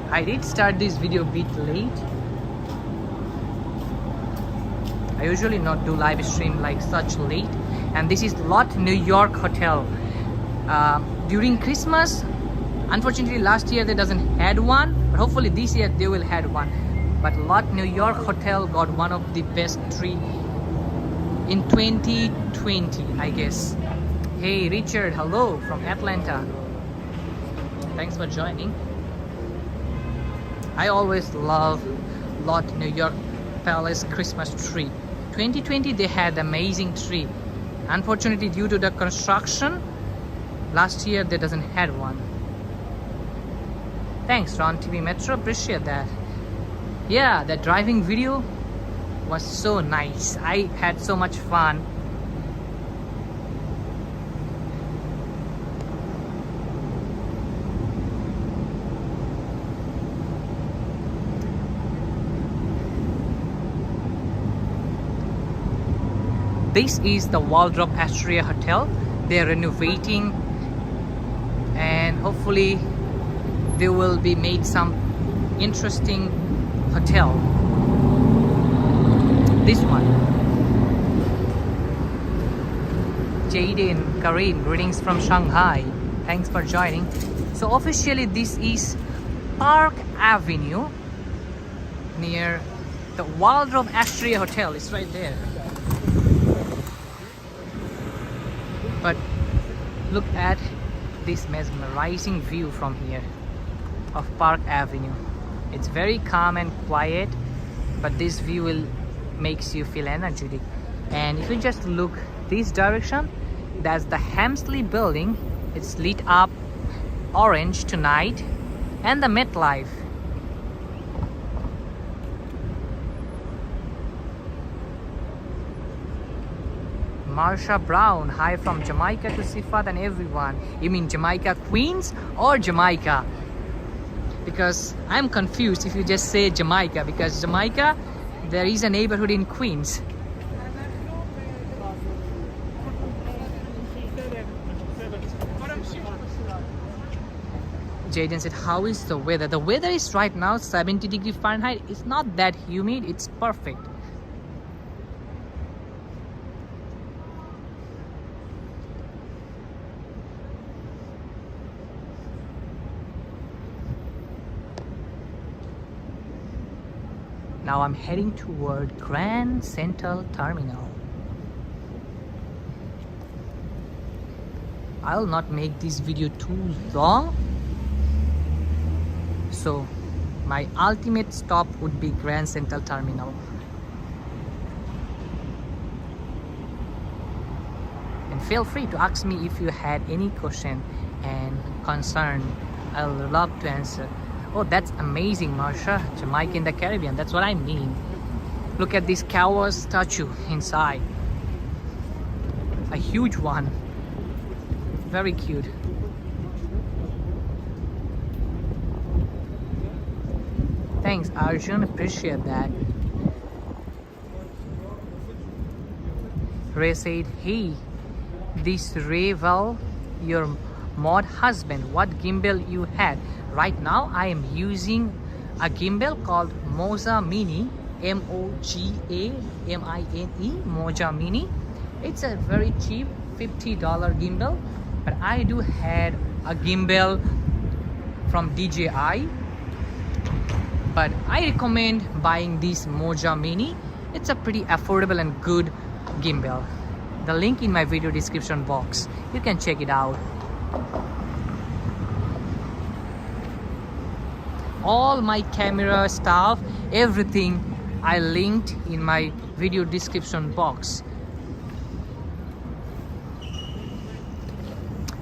[SPEAKER 1] I did start this video a bit late. I usually not do live stream like such late, and this is Lot New York Hotel. During Christmas, unfortunately last year they doesn't had one, but hopefully this year they will had one. But Lot New York Hotel got one of the best tree in 2020, I guess. Hey Richard, hello from Atlanta. Thanks for joining. I always love Lot New York Palace Christmas tree. 2020 they had amazing tree. Unfortunately due to the construction, last year they doesn't had one. Thanks Ron TV Metro, appreciate that. Yeah, the driving video was so nice. I had so much fun. This is the Waldrop Astoria Hotel. They're renovating, and hopefully they will be made some interesting hotel. This one. Jaden, Karin, greetings from Shanghai. Thanks for joining. So officially this is Park Avenue near the Waldrop Astoria Hotel. It's right there. But look at this mesmerizing view from here of Park Avenue. It's very calm and quiet, but this view will makes you feel energetic. And if you just look this direction, that's the Hemsley building. It's lit up orange tonight, and the MetLife. Marsha Brown, hi from Jamaica to Sifat and everyone. You mean Jamaica Queens or Jamaica? Because I'm confused if you just say Jamaica, because Jamaica, there is a neighborhood in Queens. Jaden said, how is the weather? The weather is right now 70 degrees Fahrenheit. It's not that humid, it's perfect. Now I'm heading toward Grand Central Terminal. I'll not make this video too long. So my ultimate stop would be Grand Central Terminal. And feel free to ask me if you had any question and concern. I'll love to answer. Oh, that's amazing, Marsha. Jamaica in the Caribbean. That's what I mean. Look at this cow statue inside. A huge one. Very cute. Thanks, Arjun. Appreciate that. Ray said, hey, this Ray, well, your mod husband, what gimbal you had? Right now I am using a gimbal called Moza Mini, M-O-G-A-M-I-N-E, Moza Mini. It's a very cheap $50 gimbal, but I do had a gimbal from DJI. but I recommend buying this Moja Mini. It's a pretty affordable and good gimbal. The link in my video description box, you can check it out. All my camera stuff, everything I linked in my video description box.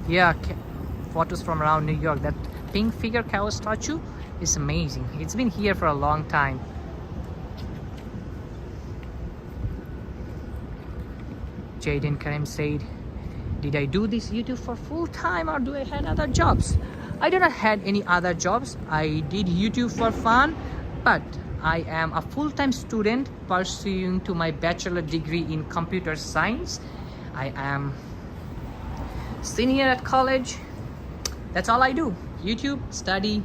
[SPEAKER 1] Yeah, photos from around New York. That pink figure cow statue is amazing. It's been here for a long time. Jaden Karim said, did I do this YouTube for full time or do I have other jobs? I do not have any other jobs. I did YouTube for fun, but I am a full-time student pursuing to my bachelor degree in computer science. I am senior at college. That's all I do. YouTube, study,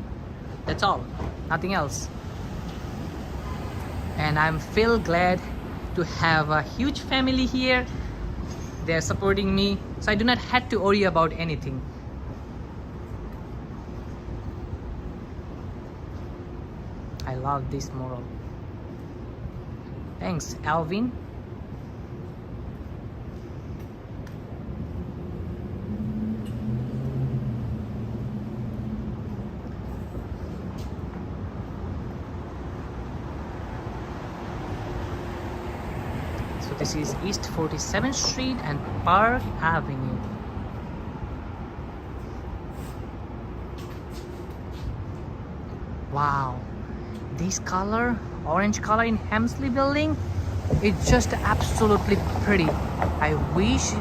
[SPEAKER 1] that's all. Nothing else. And I'm feel glad to have a huge family here. They're supporting me, so I do not have to worry about anything. I love this moral. Thanks, Alvin. So this is East 47th Street and Park Avenue. Wow. This color, orange color in Hemsley building, it's just absolutely pretty. I wish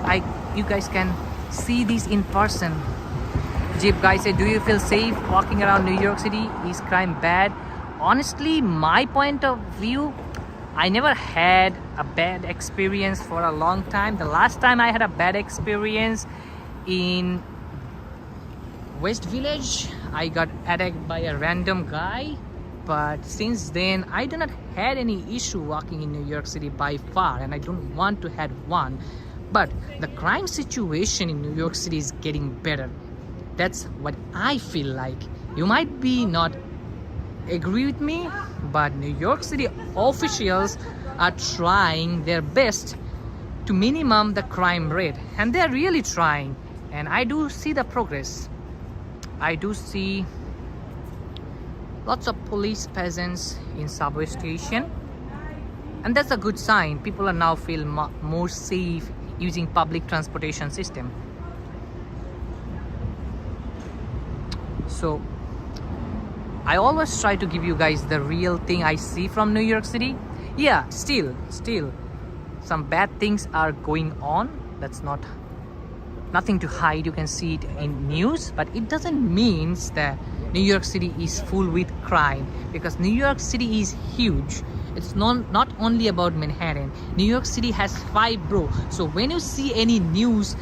[SPEAKER 1] you guys can see this in person. Jeep guy said, do you feel safe walking around New York City? Is crime bad? Honestly, my point of view, I never had a bad experience for a long time. The last time I had a bad experience in West Village, I got attacked by a random guy. But since then, I do not had any issue walking in New York City by far, and I don't want to have one. But the crime situation in New York City is getting better. That's what I feel like. You might be not agree with me, but New York City officials are trying their best to minimum the crime rate, and they're really trying. And I do see the progress. I do see lots of police presence in subway station, and that's a good sign. People are now feel more safe using public transportation system. So I always try to give you guys the real thing I see from New York City. Yeah, still some bad things are going on. That's nothing to hide. You can see it in news, but it doesn't mean that New York City is full with crime, because New York City is huge. It's not only about Manhattan. New York City has 5 boroughs. So when you see any news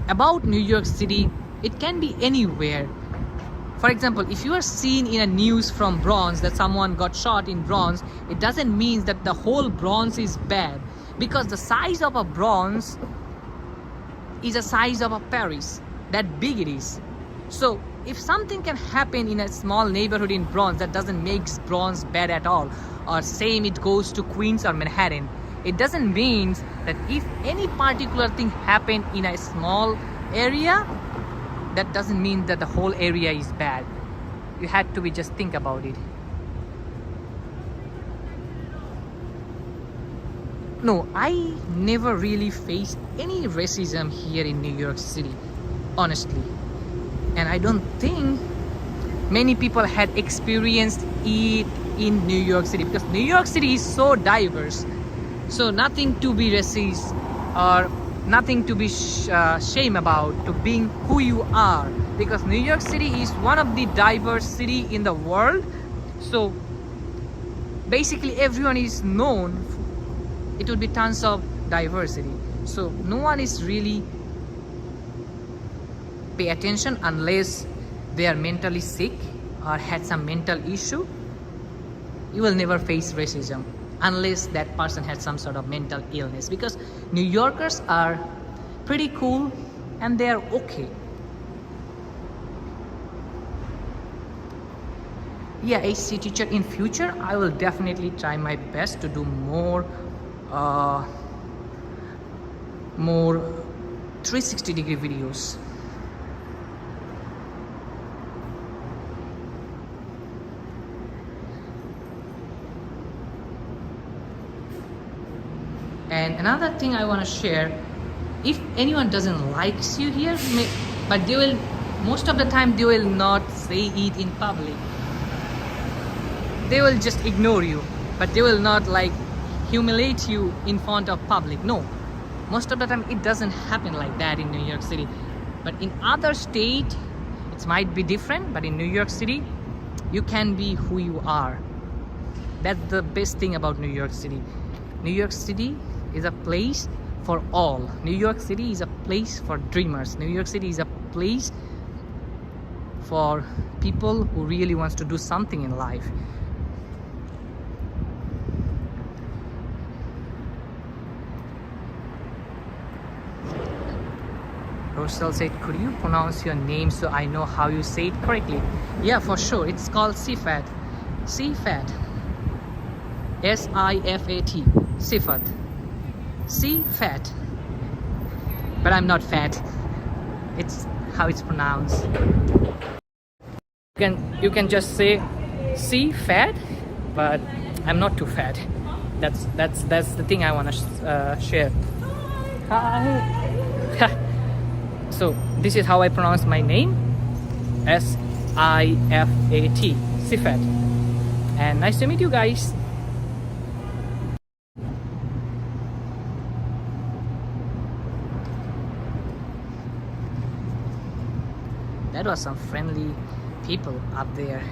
[SPEAKER 1] about New York City, it can be anywhere. For example, if you are seen in a news from Bronx that someone got shot in Bronx, it doesn't mean that the whole Bronx is bad, because the size of a Bronx is the size of a Paris. That big it is. So if something can happen in a small neighborhood in Bronx, that doesn't make Bronx bad at all. Or same it goes to Queens or Manhattan. It doesn't mean that if any particular thing happened in a small area, that doesn't mean that the whole area is bad. You had to just think about it. No, I never really faced any racism here in New York City, honestly. And I don't think many people had experienced it in New York City, because New York City is so diverse. So nothing to be racist or nothing to be shame about to being who you are, because New York City is one of the diverse city in the world. So basically everyone is known. It would be tons of diversity. So no one is really pay attention unless they are mentally sick or had some mental issue. You will never face racism unless that person has some sort of mental illness, because New Yorkers are pretty cool and they are okay. yeah, HC teacher in future. I will definitely try my best to do more 360-degree videos. And another thing I want to share, if anyone doesn't likes you here, but they will, most of the time they will not say it in public. They will just ignore you, but they will not like humiliate you in front of public. No, most of the time it doesn't happen like that in New York City. But in other state, it might be different, but in New York City, you can be who you are. That's the best thing about New York City. New York City is a place for all. New York City is a place for dreamers. New York City is a place for people who really wants to do something in life. Rosal said, could you pronounce your name so I know how you say it correctly? Yeah, for sure. It's called Sifat. Sifat. S-I-F-A-T. Sifat. Sifat. But I'm not fat. It's how it's pronounced. You can just say Sifat, but I'm not too fat. That's the thing I want to share. Hi. So this is how I pronounce my name, S-I-F-A-T, Sifat. And nice to meet you guys. That was some friendly people up there.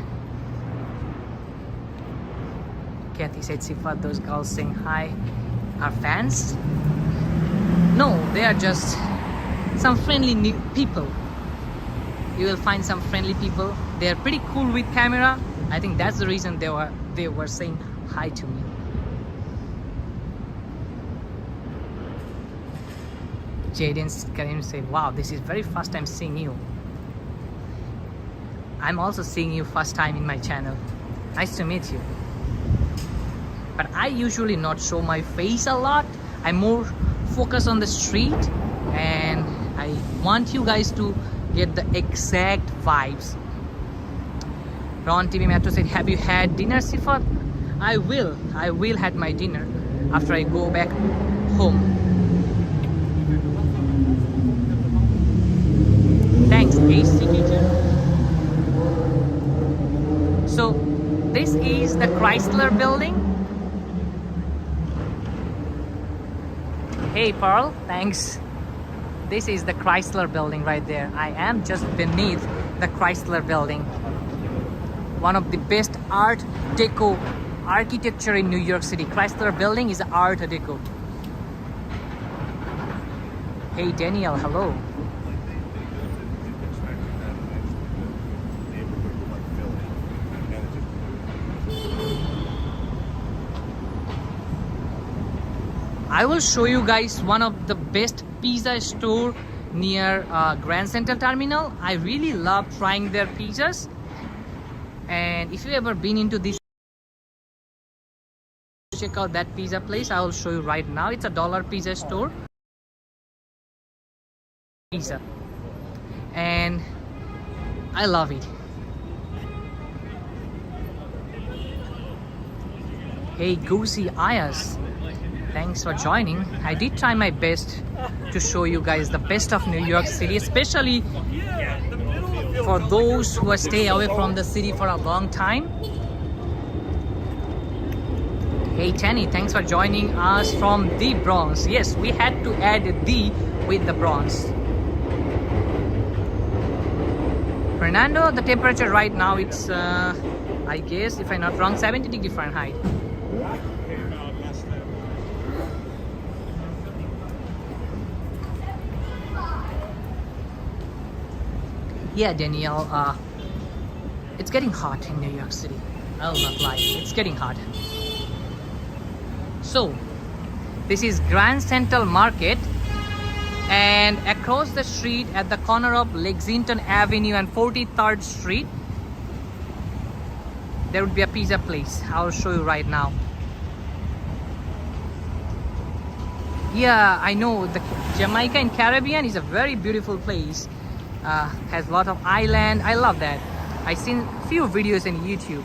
[SPEAKER 1] Kathy said, Sifat, those girls saying hi are fans? No, they are just some friendly new people. You will find some friendly people. They are pretty cool with camera. I think that's the reason they were saying hi to me. Jaden Karim said, wow, this is very first time seeing you. I'm also seeing you first time in my channel. Nice to meet you. But I usually not show my face a lot. I more focus on the street, and I want you guys to get the exact vibes. Ron TV Metro said, have you had dinner, Sifat? I will had my dinner after I go back home. Thanks, AC teacher. So this is the Chrysler building. Hey Pearl, thanks. This is the Chrysler building right there. I am just beneath the Chrysler building. One of the best art deco architecture in New York City. Chrysler building is art deco. Hey Daniel, hello. I will show you guys one of the best pizza store near Grand Central Terminal. I really love trying their pizzas. And if you ever been into this, check out that pizza place. I will show you right now. It's a $1 pizza store. Pizza. And I love it. Hey Goosey Ayas. Thanks for joining. I did try my best to show you guys the best of New York City, especially for those who stay away from the city for a long time. Hey Tanny, thanks for joining us from the Bronx. Yes, we had to add the with the Bronx. Fernando, the temperature right now, it's I guess, if I'm not wrong, 70 degrees Fahrenheit. Yeah, Danielle, it's getting hot in New York City. I will not lie, it's getting hot. So, this is Grand Central Market, and across the street at the corner of Lexington Avenue and 43rd Street, there would be a pizza place. I'll show you right now. Yeah, I know the Jamaica in Caribbean is a very beautiful place. Has a lot of island. I love that. I seen few videos in YouTube.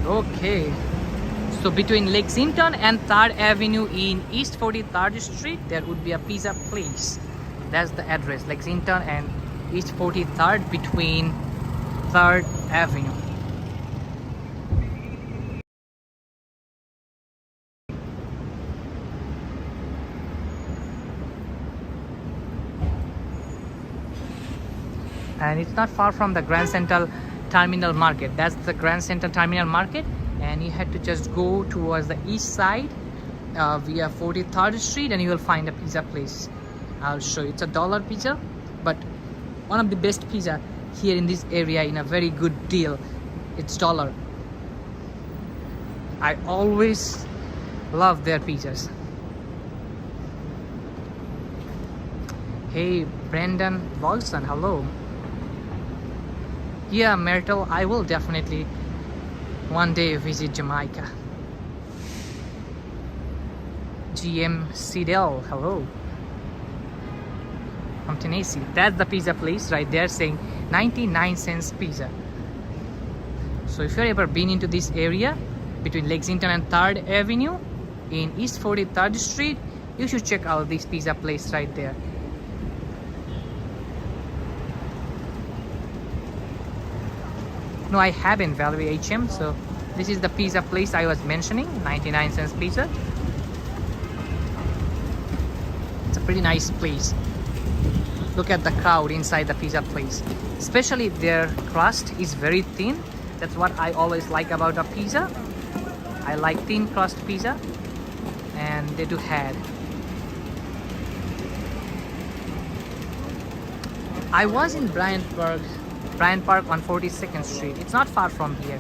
[SPEAKER 1] Okay, so between Lexington and 3rd Avenue in East 43rd Street, there would be a pizza place. That's the address, Lexington and East 43rd between 3rd Avenue. And it's not far from the Grand Central Terminal Market. That's the Grand Central Terminal Market, and you had to just go towards the east side via 43rd Street and you will find a pizza place. I'll show you. It's a $1 pizza, but one of the best pizza here in this area in a very good deal. It's $1. I always love their pizzas. Hey Brendan Wilson, hello. Yeah, Myrtle, I will definitely one day visit Jamaica. GM Steele, hello. From Tennessee. That's the pizza place right there saying 99 cents pizza. So if you've ever been into this area between Lexington and 3rd Avenue in East 43rd Street, you should check out this pizza place right there. No, I haven't Valerie HM. So this is the pizza place I was mentioning, 99 cents pizza. It's a pretty nice place. Look at the crowd inside the pizza place. Especially their crust is very thin. That's what I always like about a pizza. I like thin crust pizza, and they do have. I was in Bryant Park on 42nd Street. It's not far from here.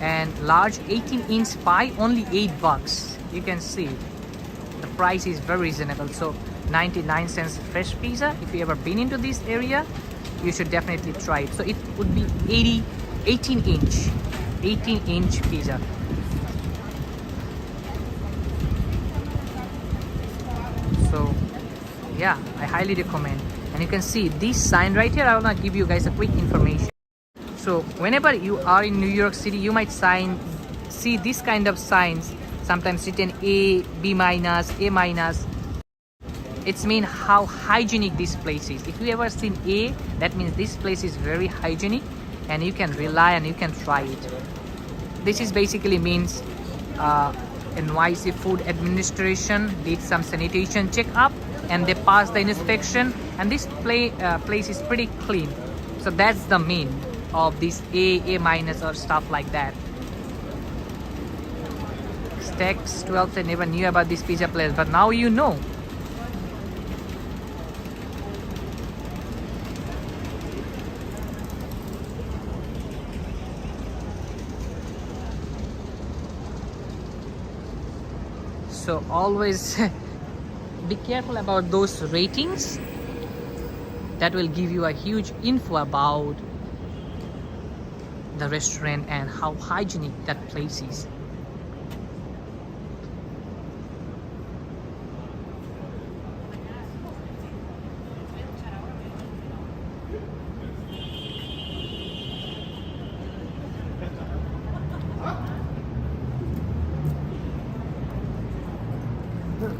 [SPEAKER 1] And large 18-inch pie, only $8. You can see the price is very reasonable. So 99 cents fresh pizza. If you ever been into this area, you should definitely try it. So it would be 18-inch pizza. So yeah, I highly recommend. And you can see this sign right here. I will not give you guys a quick information. So whenever you are in New York City, you might see this kind of signs, sometimes written A, B minus, A minus. It's mean how hygienic this place is. If you ever seen A, that means this place is very hygienic and you can rely and you can try it. This is basically means NYC Food Administration did some sanitation checkup and they passed the inspection, and this place is pretty clean. So that's the mean of this A minus or stuff like that. Stacks 12 I never knew about this pizza place, but now you know. So always be careful about those ratings. That will give you a huge info about the restaurant and how hygienic that place is.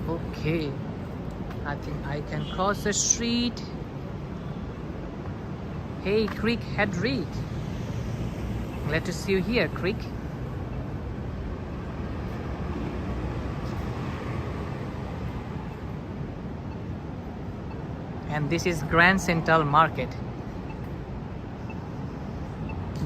[SPEAKER 1] Okay, I think I can cross the street. Hey Creek Hedrick, glad to see you here, Creek. And this is Grand Central Market.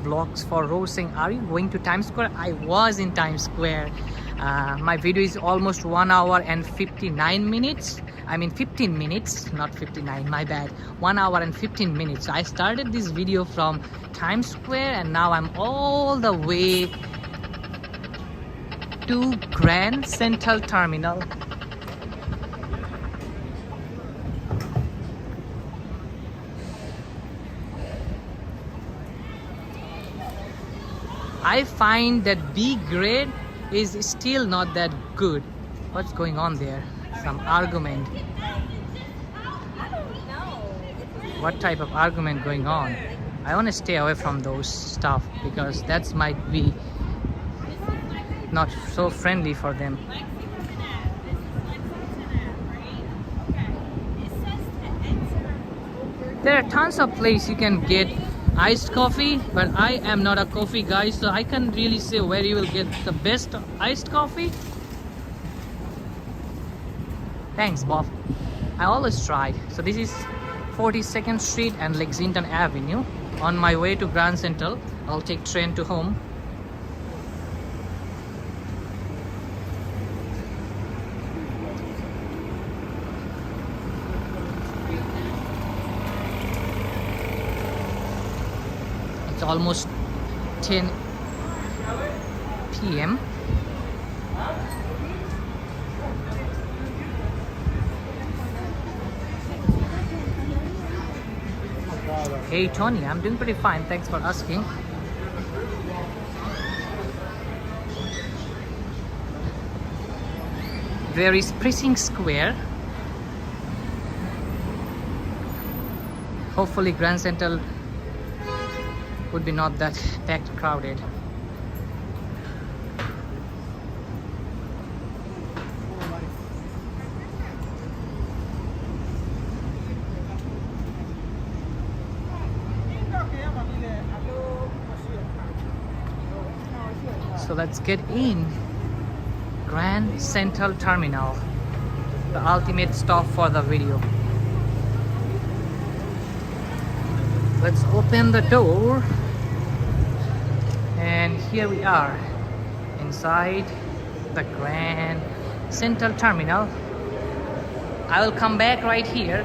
[SPEAKER 1] Blocks for Rosing. Are you going to Times Square? I was in Times Square My video is almost 1 hour and 59 minutes. I mean 15 minutes, not 59, my bad. 1 hour and 15 minutes. I started this video from Times Square and now I'm all the way to Grand Central Terminal. I find that B grade is still not that good. What's going on there? Some argument. What type of argument going on? I want to stay away from those stuff because that might be not so friendly for them. There are tons of places you can get iced coffee, but I am not a coffee guy, so I can't really say where you will get the best iced coffee. Thanks, Bob. I always tried. So this is 42nd Street and Lexington Avenue. On my way to Grand Central, I'll take train to home. It's almost 10 p.m. Hey Tony, I'm doing pretty fine, thanks for asking. There is Precinct Square. Hopefully Grand Central would be not that packed crowded. So let's get in Grand Central Terminal, the ultimate stop for the video. Let's open the door, and here we are inside the Grand Central Terminal. I will come back right here.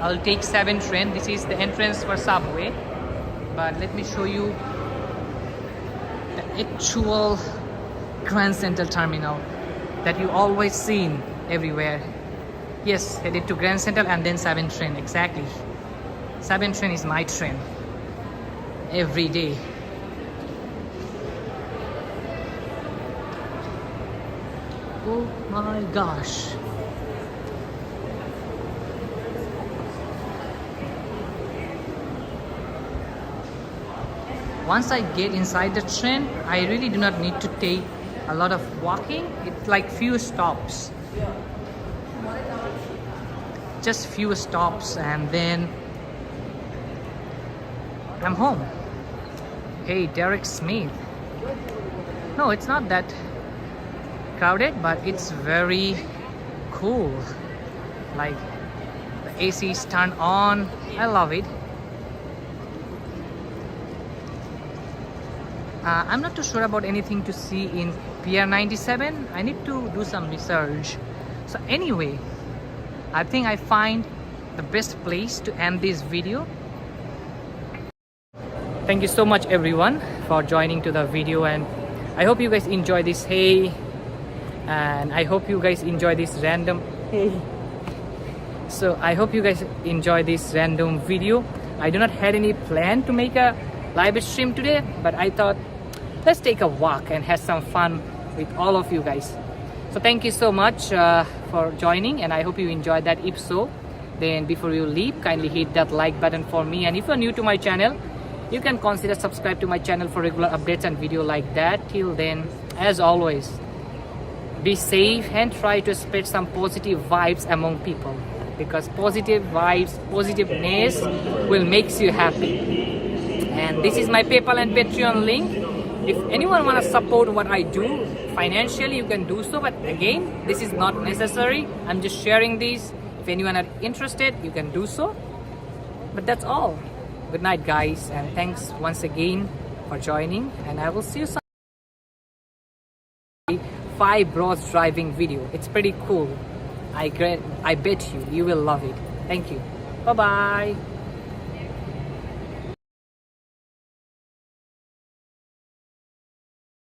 [SPEAKER 1] I'll take 7 train. This is the entrance for subway, but let me show you the actual Grand Central Terminal that you always seen everywhere. Yes, headed to Grand Central and then 7 train, exactly. 7 train is my train every day. Oh my gosh. Once I get inside the train, I really do not need to take a lot of walking. It's like few stops. Just few stops and then I'm home. Hey, Derek Smith. No, it's not that crowded, but it's very cool. Like the AC is turned on. I love it. I'm not too sure about anything to see in Pier 97. I need to do some research. So anyway, I think I find the best place to end this video. Thank you so much everyone for joining to the video, and I hope you guys enjoy this. Hey, and I hope you guys enjoy this random so I hope you guys enjoy this random video. I do not have any plan to make a live stream today, but I thought let's take a walk and have some fun with all of you guys. So thank you so much for joining, and I hope you enjoyed that. If so, then before you leave, kindly hit that like button for me, and if you're new to my channel, you can consider subscribe to my channel for regular updates and video like that. Till then, as always, be safe and try to spread some positive vibes among people, because positive vibes, positiveness will make you happy. And this is my PayPal and Patreon link. If anyone want to support what I do financially, you can do so, but again, this is not necessary. I'm just sharing this. If anyone are interested, you can do so. But that's all. Good night guys, and thanks once again for joining, and I will see you soon. 5 bros driving video. It's pretty cool. I bet you will love it. Thank you. Bye bye.